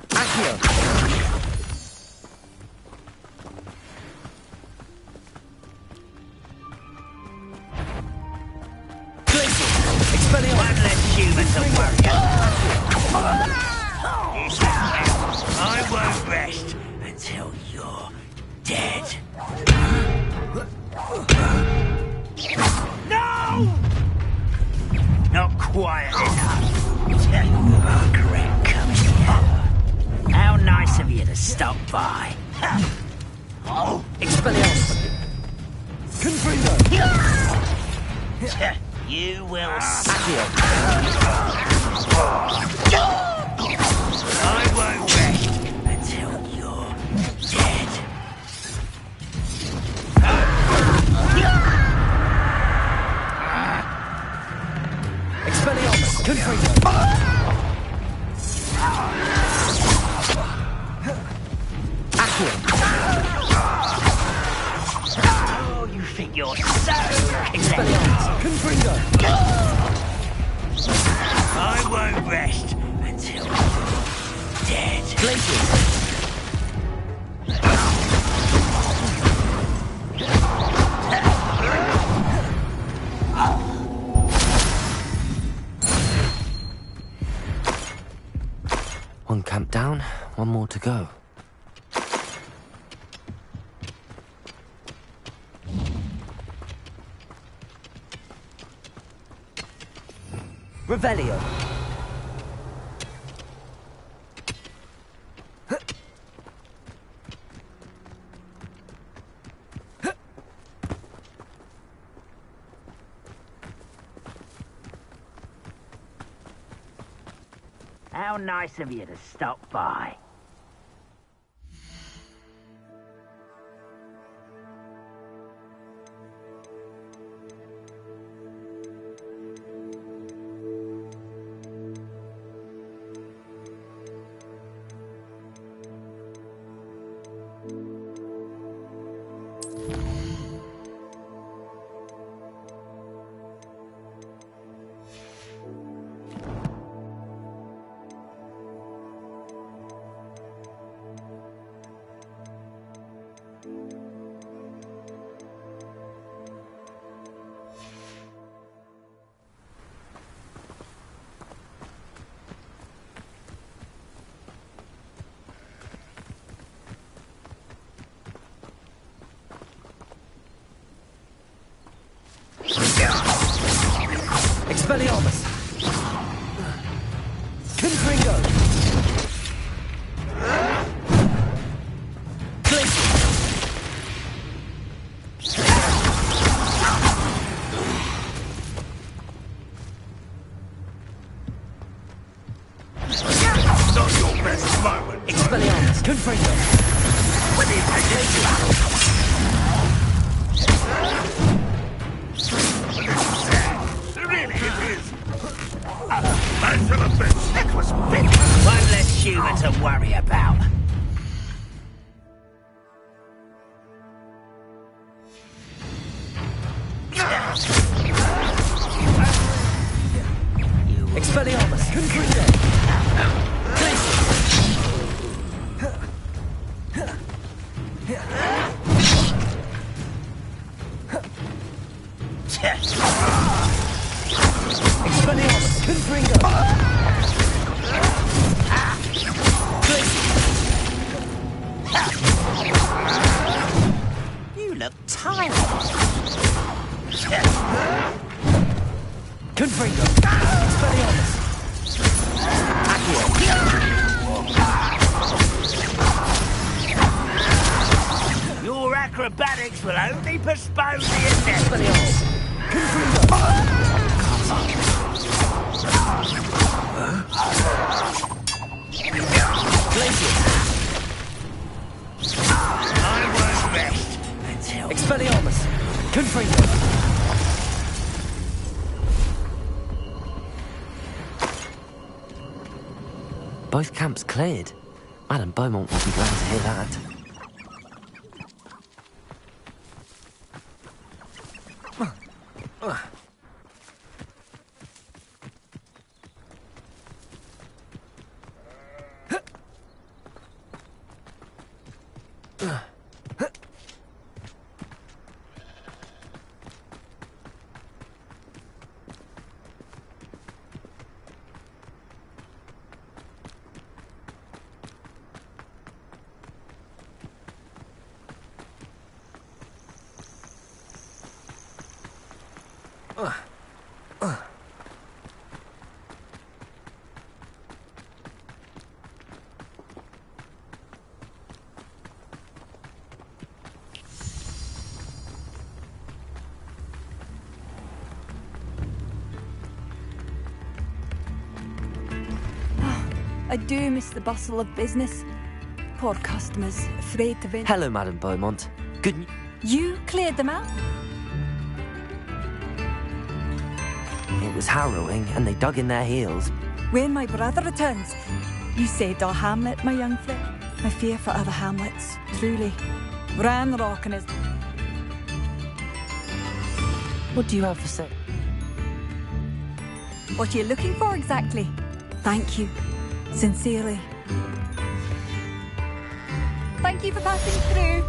Accio! One less human to worry about. I won't rest until you're dead. No! Not quiet enough. Regret coming here. How nice of you to stop by. Expelliarmus! Confringo! You will see. I won't rest until you're dead. Expelliarmus! Confringo! Oh, you think you're so Expelliarmus! Confringo! I won't rest until you're dead. Glaciers! One camp down, one more to go. Revelio. How nice of you to stop by. Expelliarmus! Confringo! Not your best moment. Expelliarmus! Confringo! With the imagination. Really, it is. I feel a bit. That was big. One less human to worry about. Expelliarmus! Confringo! Expelliarmus! Confringo! You look tired. Confringo! Expelliarmus! Your acrobatics will only postpone the inevitable. Expelliarmus! I won't rest until... Expelliarmus! Confringo! Both camps cleared. Madame Beaumont will be glad to hear that. I do miss the bustle of business. Poor customers, afraid to venture. Hello, Madame Beaumont. Good news. You cleared them out? It was harrowing, and they dug in their heels. When my brother returns, you saved our hamlet, my young friend. My fear for other hamlets, truly. Ranrock and his... What do you have for sale? What are you looking for exactly? Thank you. Sincerely. Thank you for passing through.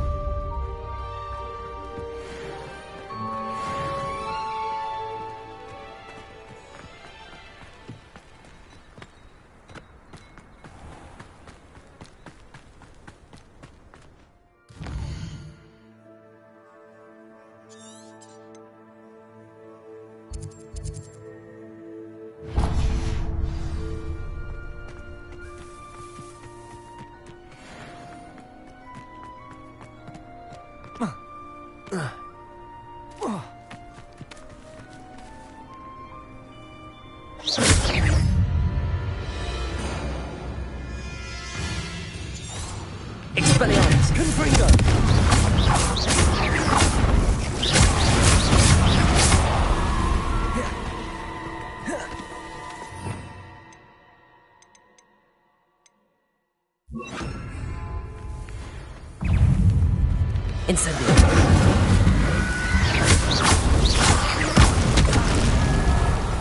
Expelliarmus! Confringo! Incendio!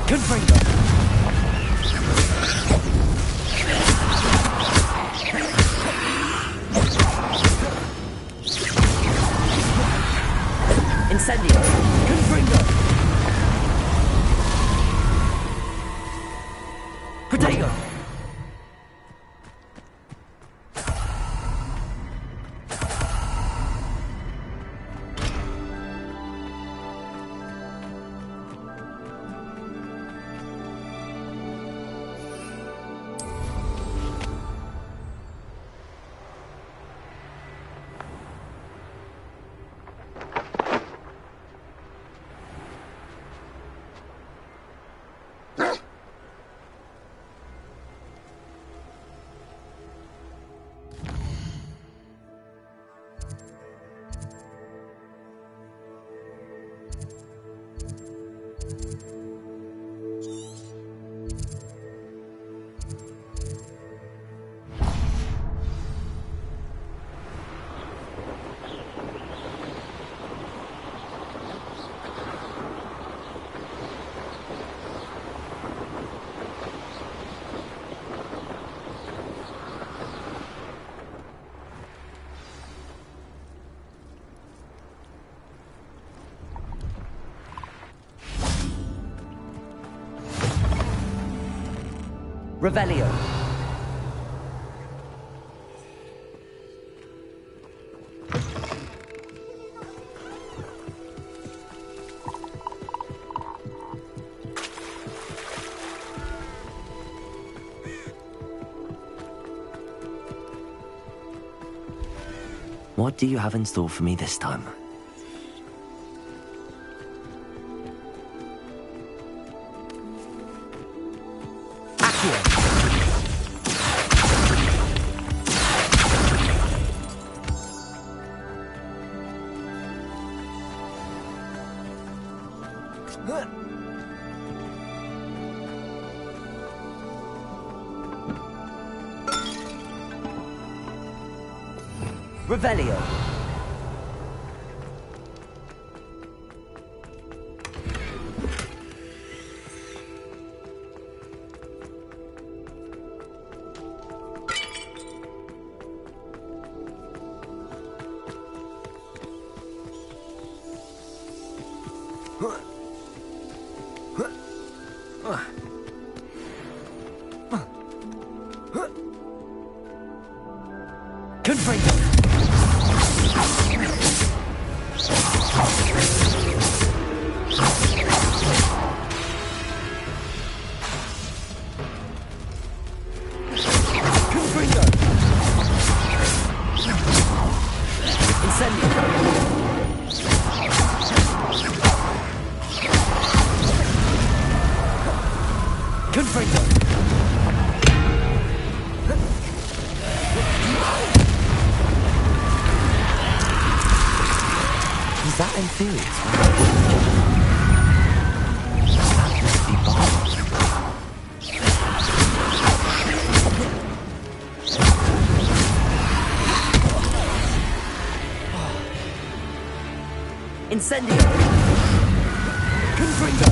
Confringo! Incendio! Confringo! Protego! Revelio. What do you have in store for me this time? Revelio. Confringo. Is that inferior? That must be Bardos. Incendio! Confringo!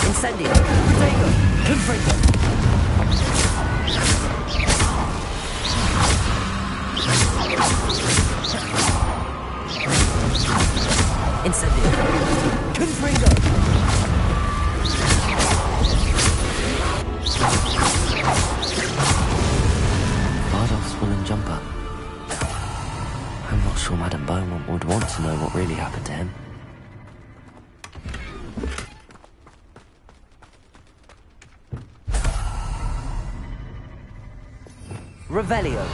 Incendio! Protego! Confringo! Incendio! Confringo! Bardolph's woolen jumper. I'm not sure Madame Beaumont would want to know what really happened to him. Revelio.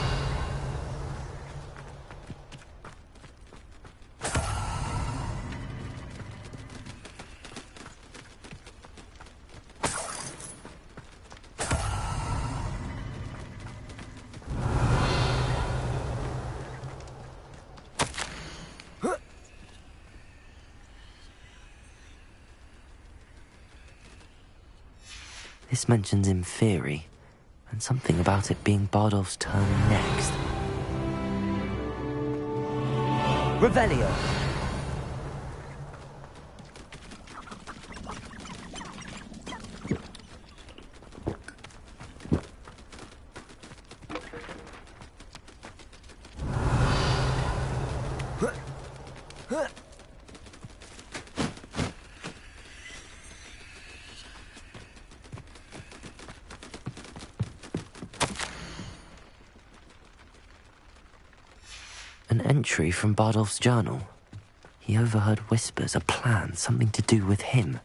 This mentions Inferi, and something about it being Bardolph's turn next. Revelio! An entry from Bardolph's journal. He overheard whispers, a plan, something to do with him.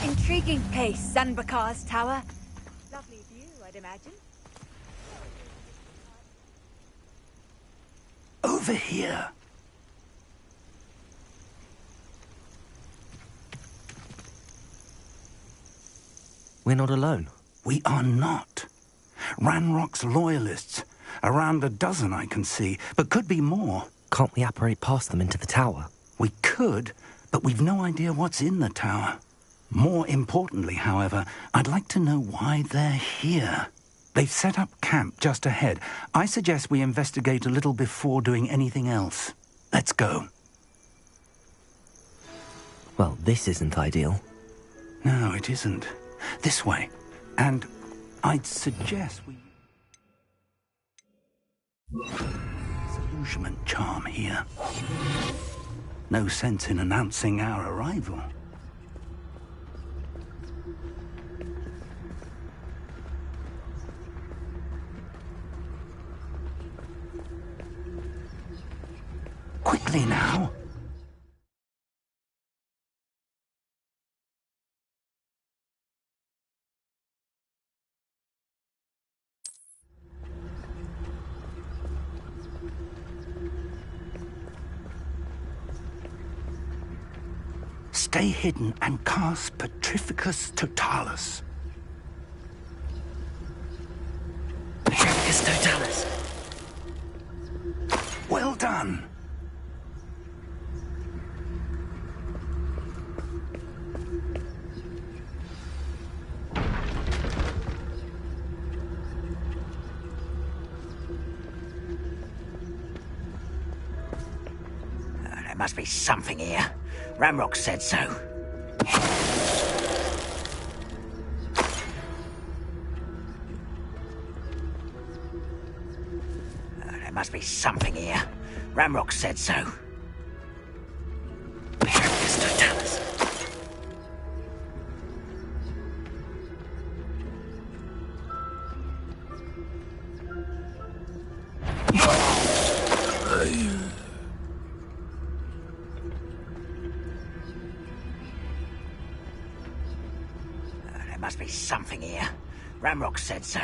Intriguing place, Zanbakar's tower. Lovely view, I'd imagine. Over here. We're not alone. We are not. Ranrock's loyalists. Around a dozen I can see, but could be more. Can't we apparate past them into the tower? We could, but we've no idea what's in the tower. More importantly, however, I'd like to know why they're here. They've set up camp just ahead. I suggest we investigate a little before doing anything else. Let's go. Well, this isn't ideal. No, it isn't. This way. And I'd suggest we... Disillusionment charm here. No sense in announcing our arrival. Steady now. Stay hidden and cast Petrificus Totalis. Petrificus Totalis. Well done. There must be something here. Ramrock said so. There must be something here. Ramrock said so. Petrificus Totalis. There must be something here. Ramrock said so.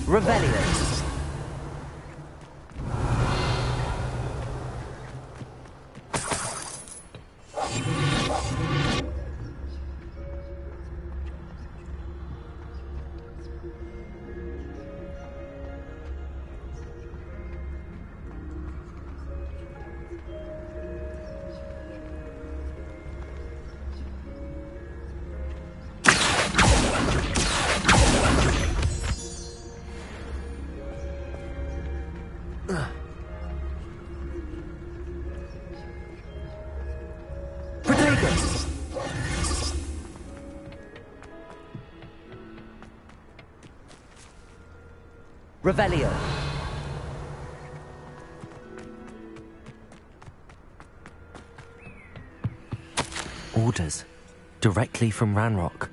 Revelio. Revelio. Orders. Directly from Ranrock.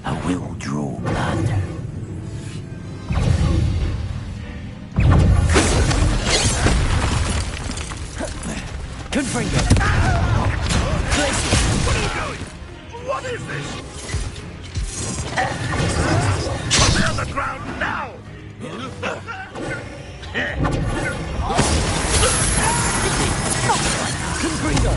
I will draw blood. Confringo! What are you doing? What is this? Put me on the ground now! Confringo!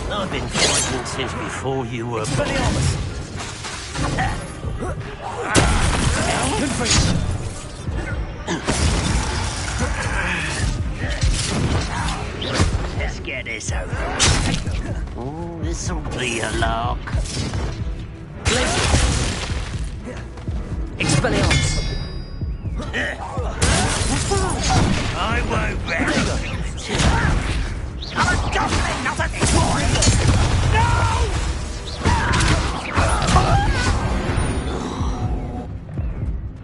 I've been fighting since before you were born. Let's get this over. Oh, this'll be a lark. Expelliarmus! I won't bear it. I'm a goblin, not a toy! No!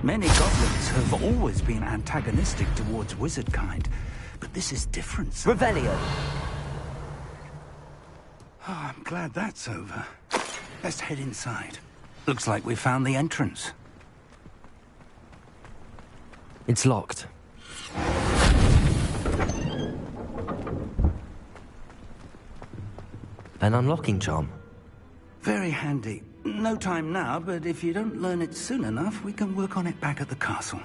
Many goblins have always been antagonistic towards wizard kind, but this is different. Revelio. Oh, I'm glad that's over. Let's head inside. Looks like we found the entrance. It's locked. An unlocking charm. Very handy. No time now, but if you don't learn it soon enough, we can work on it back at the castle.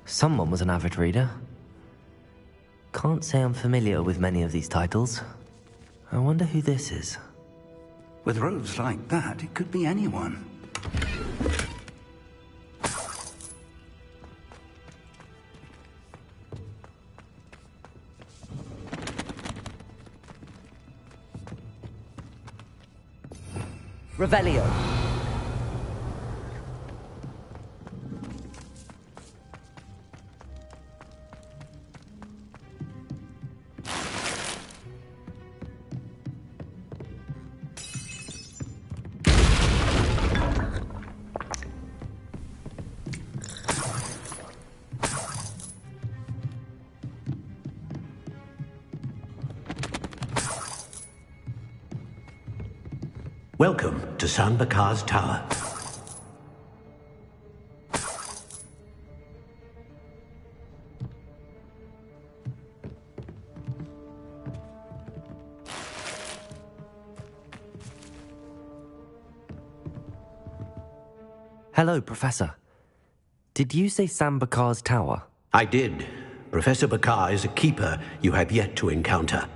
Someone was an avid reader. Can't say I'm familiar with many of these titles. I wonder who this is. With robes like that, it could be anyone. Revelio. Welcome to San Bakar's Tower. Hello, Professor. Did you say San Bakar's Tower? I did. Professor Bakar is a keeper you have yet to encounter.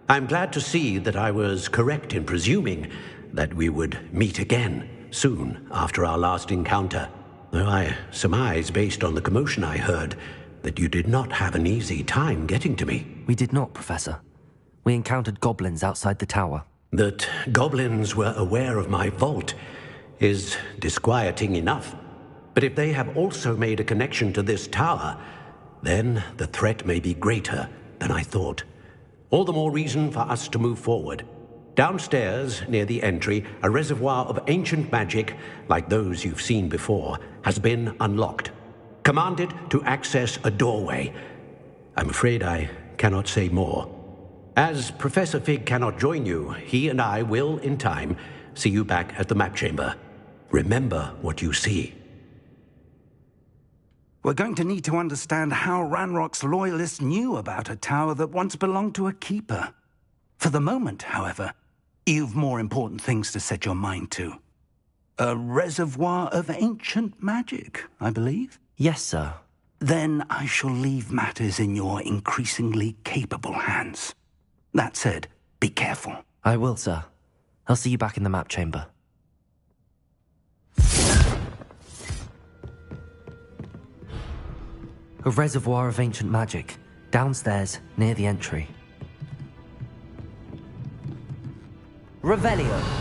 I'm glad to see that I was correct in presuming that we would meet again soon after our last encounter, though I surmise, based on the commotion I heard, that you did not have an easy time getting to me. We did not, Professor. We encountered goblins outside the tower. That goblins were aware of my vault is disquieting enough. But if they have also made a connection to this tower, then the threat may be greater than I thought. All the more reason for us to move forward. Downstairs, near the entry, a reservoir of ancient magic, like those you've seen before, has been unlocked. Commanded to access a doorway. I'm afraid I cannot say more. As Professor Fig cannot join you, he and I will, in time, see you back at the map chamber. Remember what you see. We're going to need to understand how Ranrock's loyalists knew about a tower that once belonged to a keeper. For the moment, however, you've more important things to set your mind to. A reservoir of ancient magic, I believe? Yes, sir. Then I shall leave matters in your increasingly capable hands. That said, be careful. I will, sir. I'll see you back in the map chamber. A reservoir of ancient magic, downstairs, near the entry. Revelio.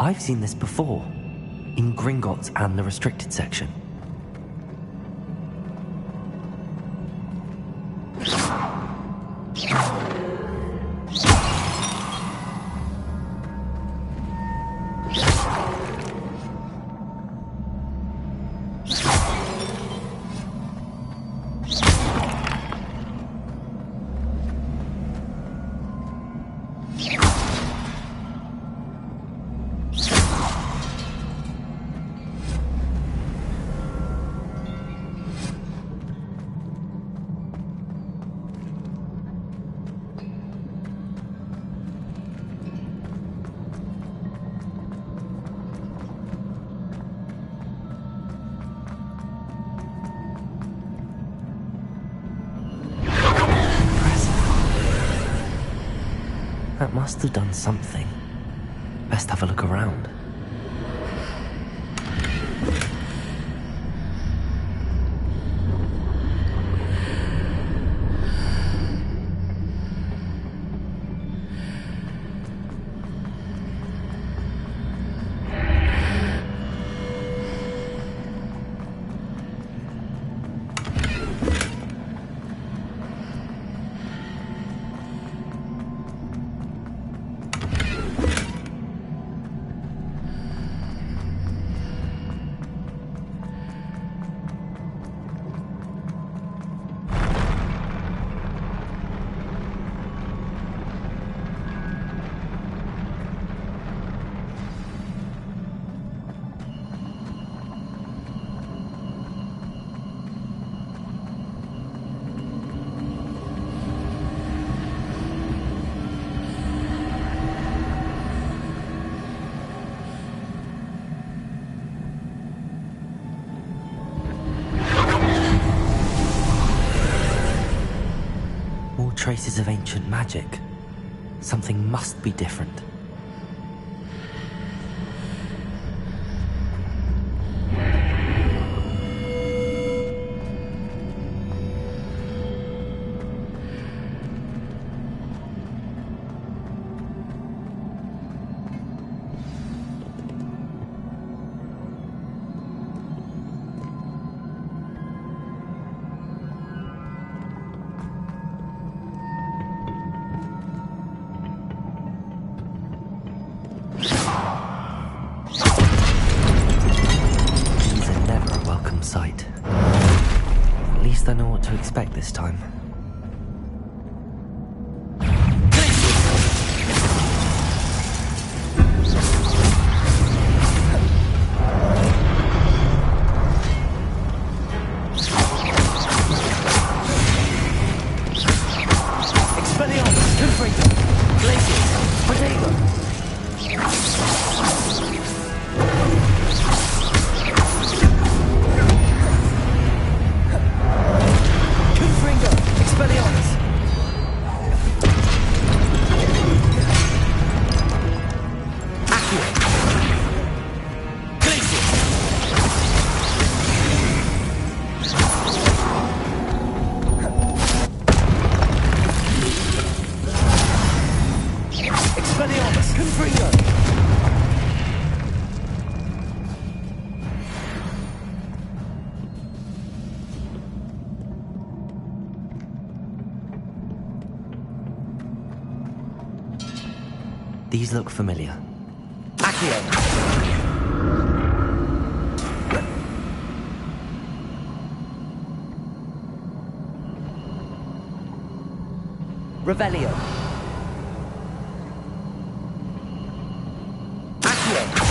I've seen this before, in Gringotts and the restricted section. That must have done something. Best have a look around. Traces of ancient magic. Something must be different. Sight. At least I know what to expect this time. These look familiar. Accio! Revelio. Accio!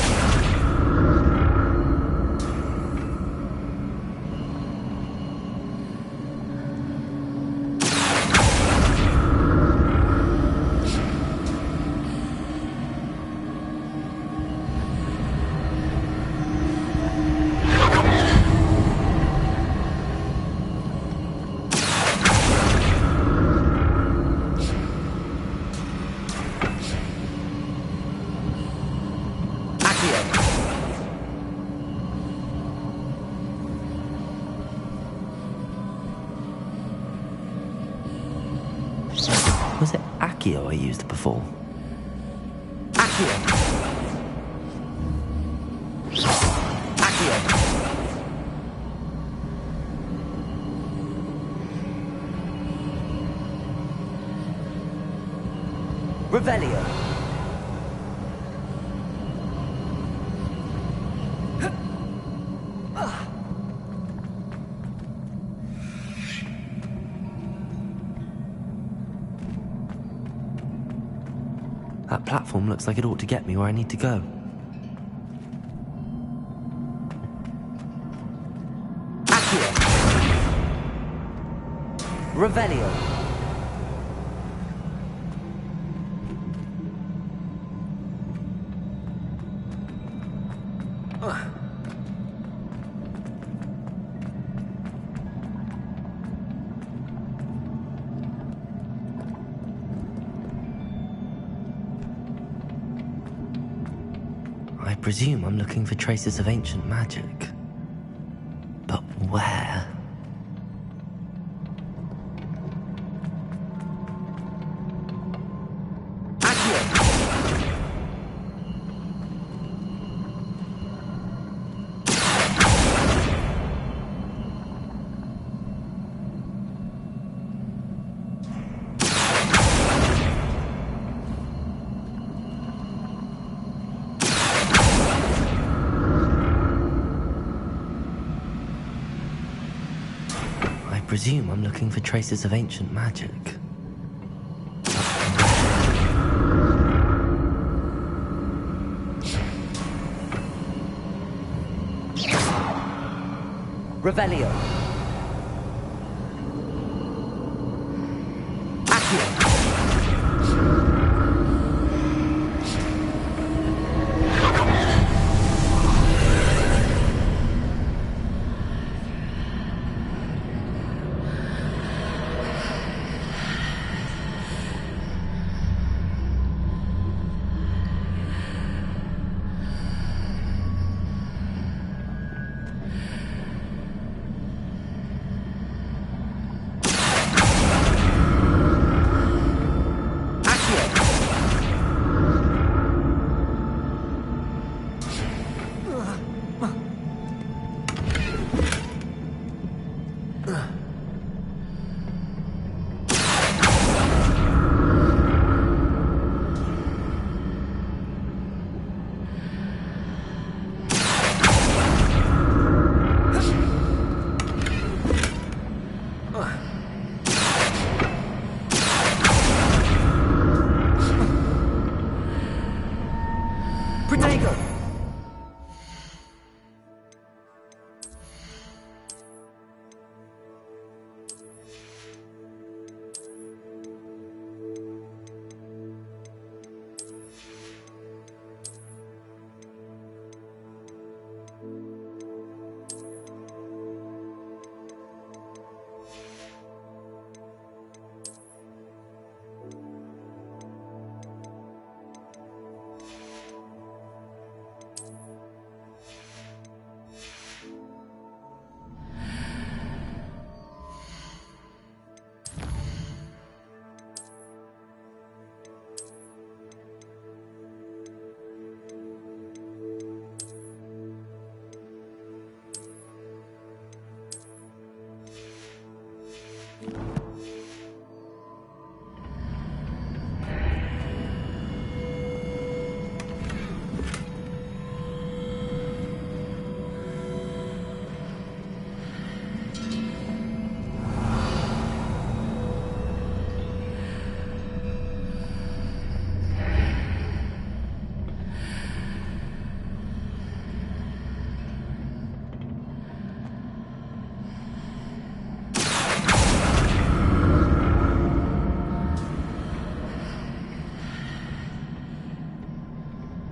Was it Accio I used before? Accio! Accio! Revelio! That platform looks like it ought to get me where I need to go. Accio! Revelio! presume I'm looking for traces of ancient magic. But where? I presume I'm looking for traces of ancient magic. Revelio.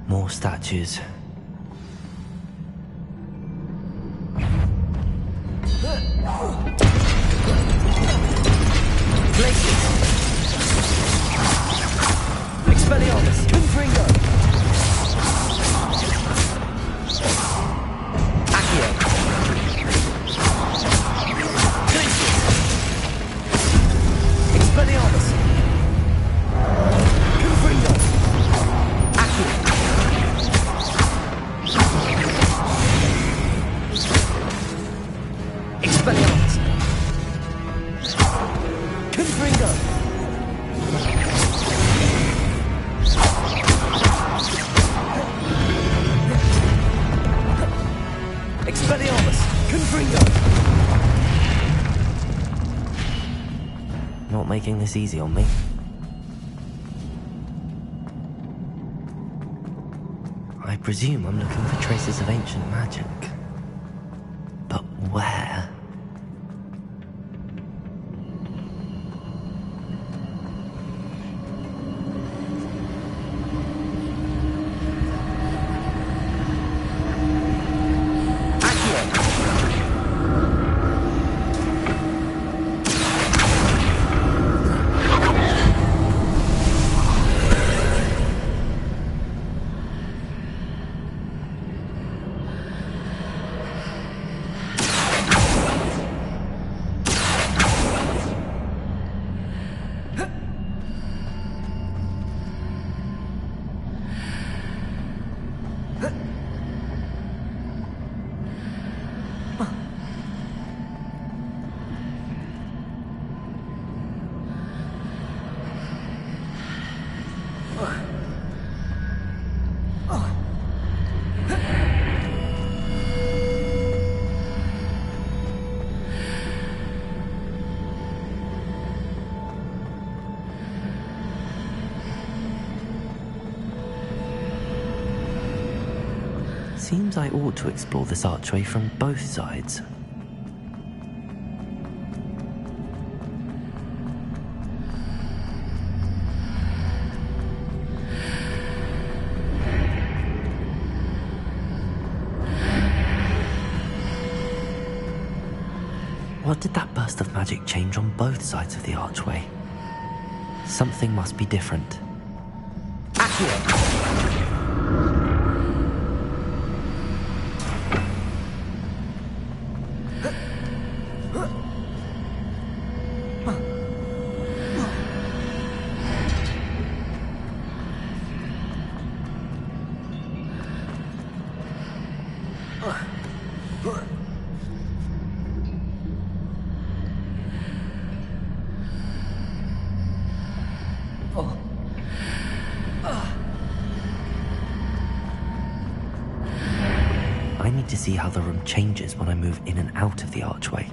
More statues. Glacius. Expelliarmus. Confringo. Accio. Glacius. Expelliarmus. Confringo. Accio. Expelliarmus. Confringo. Expelliarmus. Confringo. Not making this easy on me. I presume I'm looking for traces of ancient magic. But where? Seems I ought to explore this archway from both sides. What did that burst of magic change on both sides of the archway? Something must be different. I need to see how the room changes when I move in and out of the archway.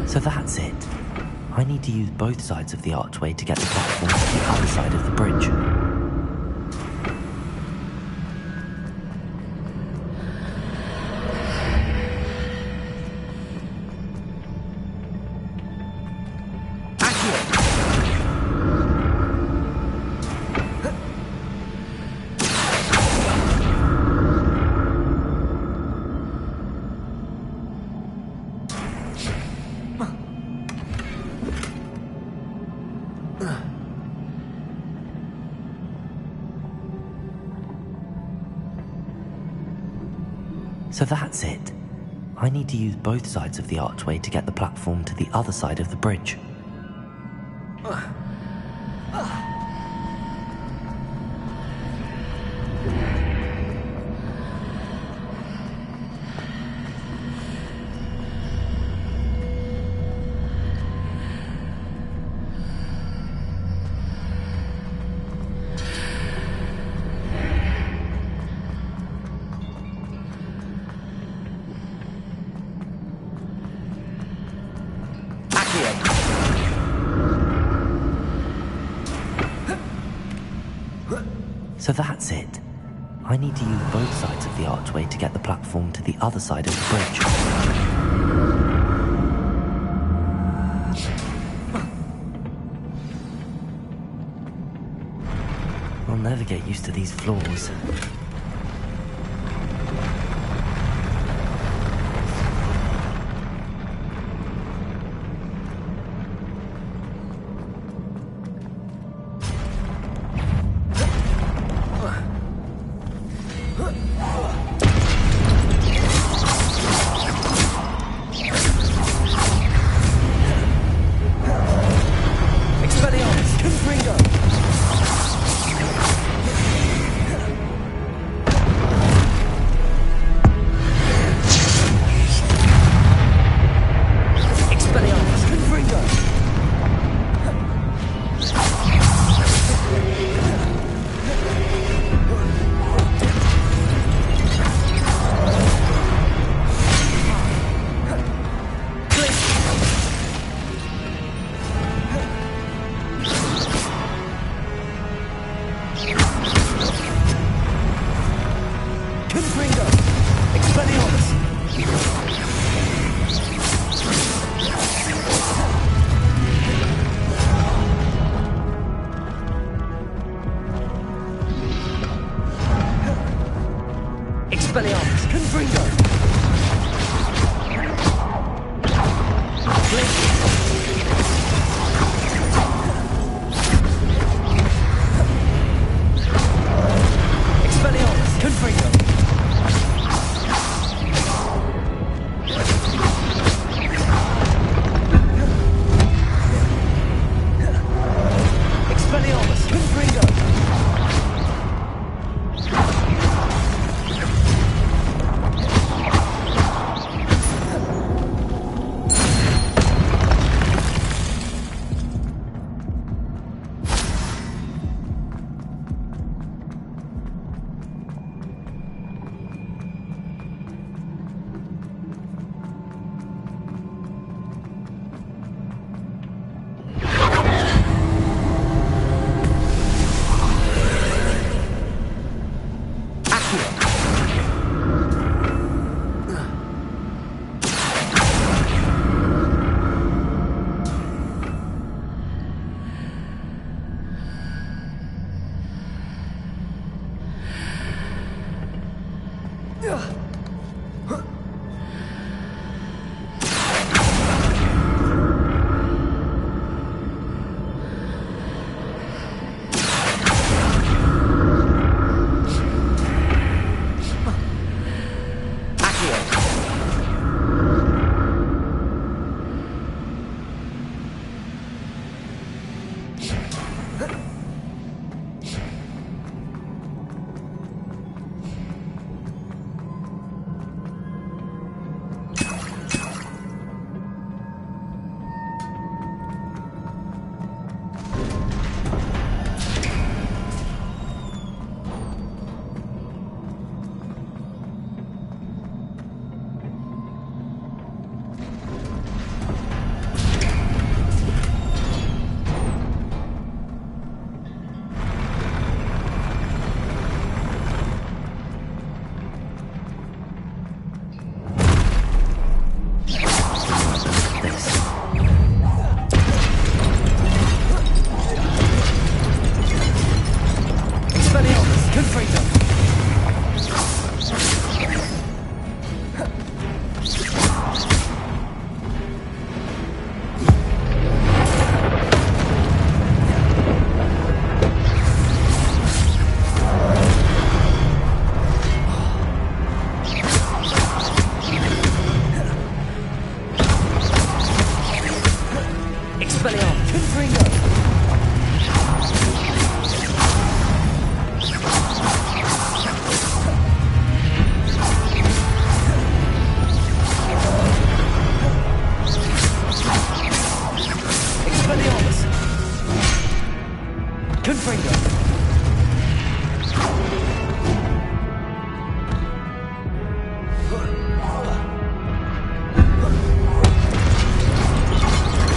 So that's it. I need to use both sides of the archway to get the platform to the other side of the bridge. So that's it. I need to use both sides of the archway to get the platform to the other side of the bridge. So that's it. I need to use both sides of the archway to get the platform to the other side of the bridge. I'll never get used to these floors. Expelliarmus! Confringo! Expelliarmus! Confringo!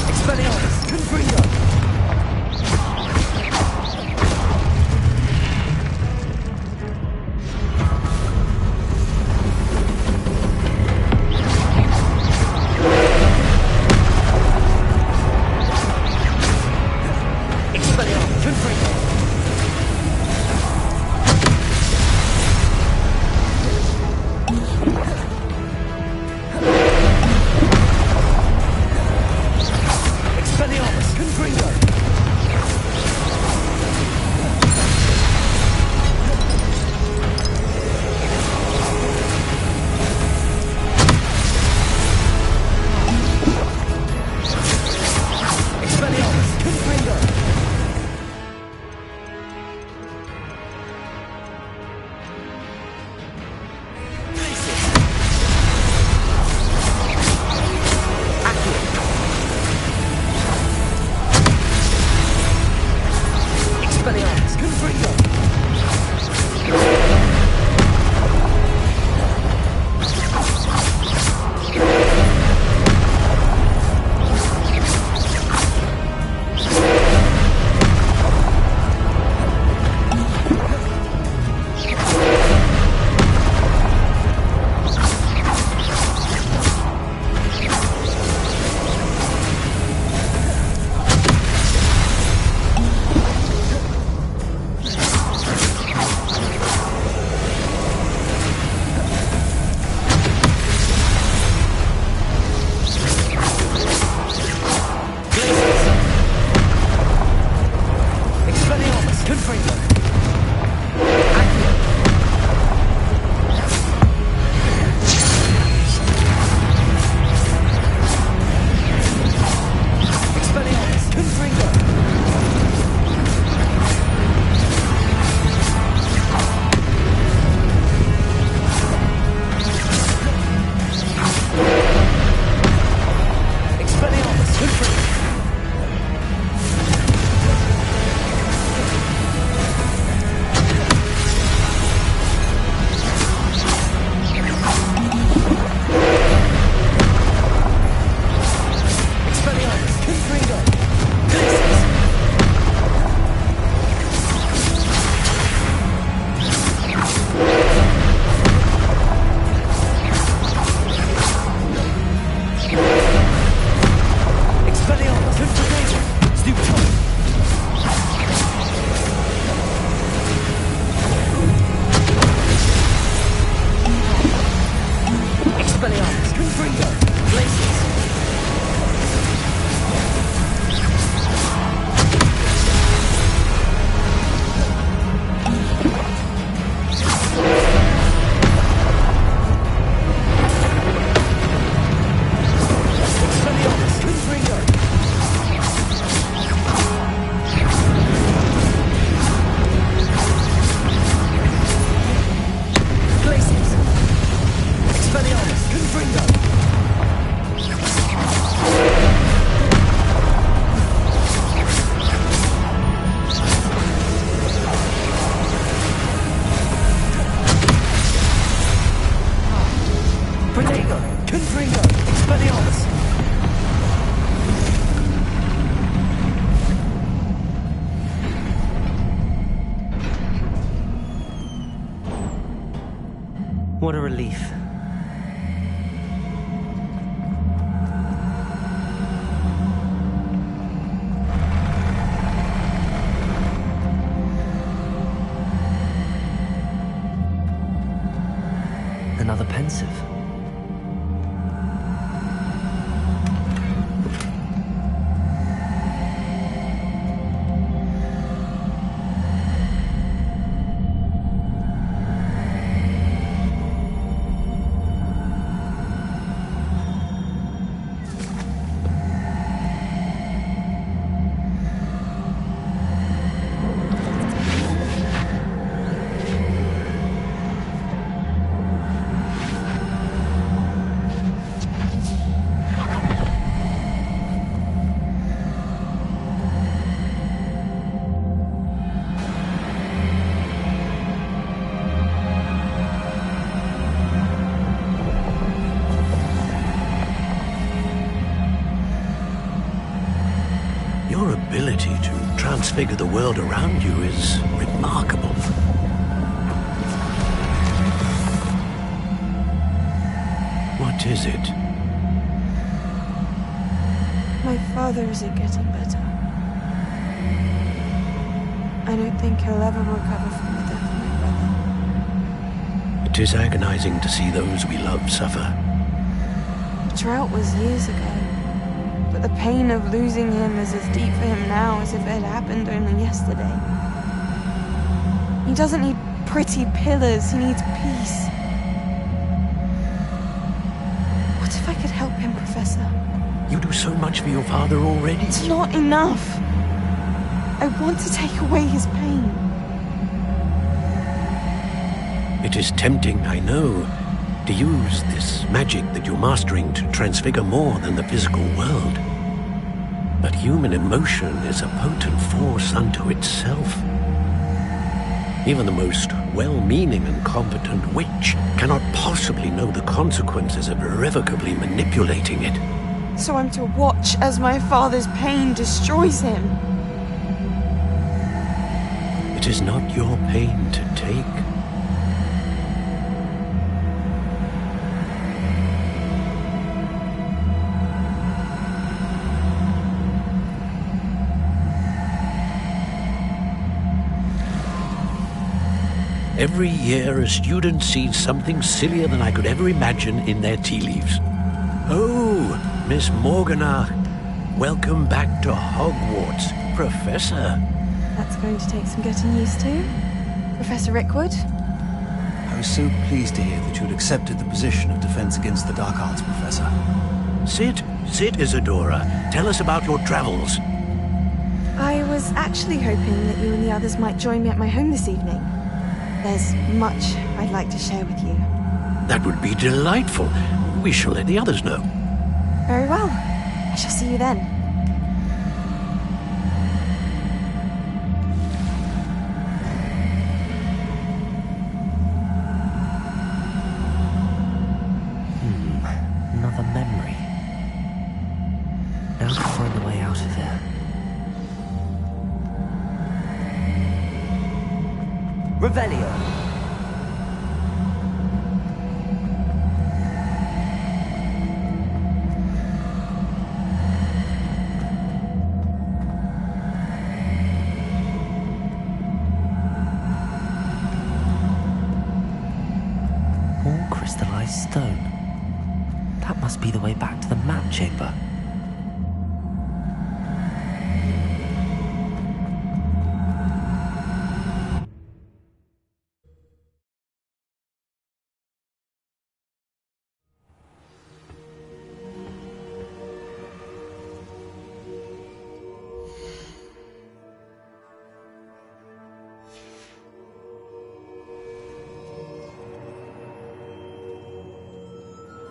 Expelliarmus! Confringo! Expelliarmus! Confringo! Expelliarmus! Confringo! Expelliarmus! Confringo! Expelliarmus! Confringo! Expelliarmus! Confringo! Expelliarmus! Confringo! Expelliarmus! Confringo! Expelliarmus! Confringo! Glacius! Expelliarmus! Confringo! Stupid! Expelliarmus! Confringo! Glacius! Expelliarmus! Confringo! Glacius! Expelliarmus! Confringo! Protego! Confringo! Expelliarmus! What a relief. Another pensive. Your ability to transfigure the world around you is remarkable. What is it? My father isn't getting better. I don't think he'll ever recover from the death of my brother. It is agonizing to see those we love suffer. The drought was years ago, but the pain of losing him is as deep for him now as if it had happened only yesterday. He doesn't need pretty pillars, he needs peace. What if I could help him, Professor? You do so much for your father already. It's not enough. I want to take away his pain. It is tempting, I know, to use this magic that you're mastering to transfigure more than the physical world. But human emotion is a potent force unto itself. Even the most well-meaning and competent witch cannot possibly know the consequences of irrevocably manipulating it. So I'm to watch as my father's pain destroys him. It is not your pain to take. Every year, a student sees something sillier than I could ever imagine in their tea leaves. Oh, Miss Morganach, welcome back to Hogwarts, Professor. That's going to take some getting used to. Professor Rickwood? I was so pleased to hear that you'd accepted the position of Defense Against the Dark Arts, Professor. Sit, Isadora. Tell us about your travels. I was actually hoping that you and the others might join me at my home this evening. There's much I'd like to share with you. That would be delightful. We shall let the others know. Very well. I shall see you then. Another memory. Now to find the way out of here. Revelio. More crystallized stone. That must be the way back to the map chamber.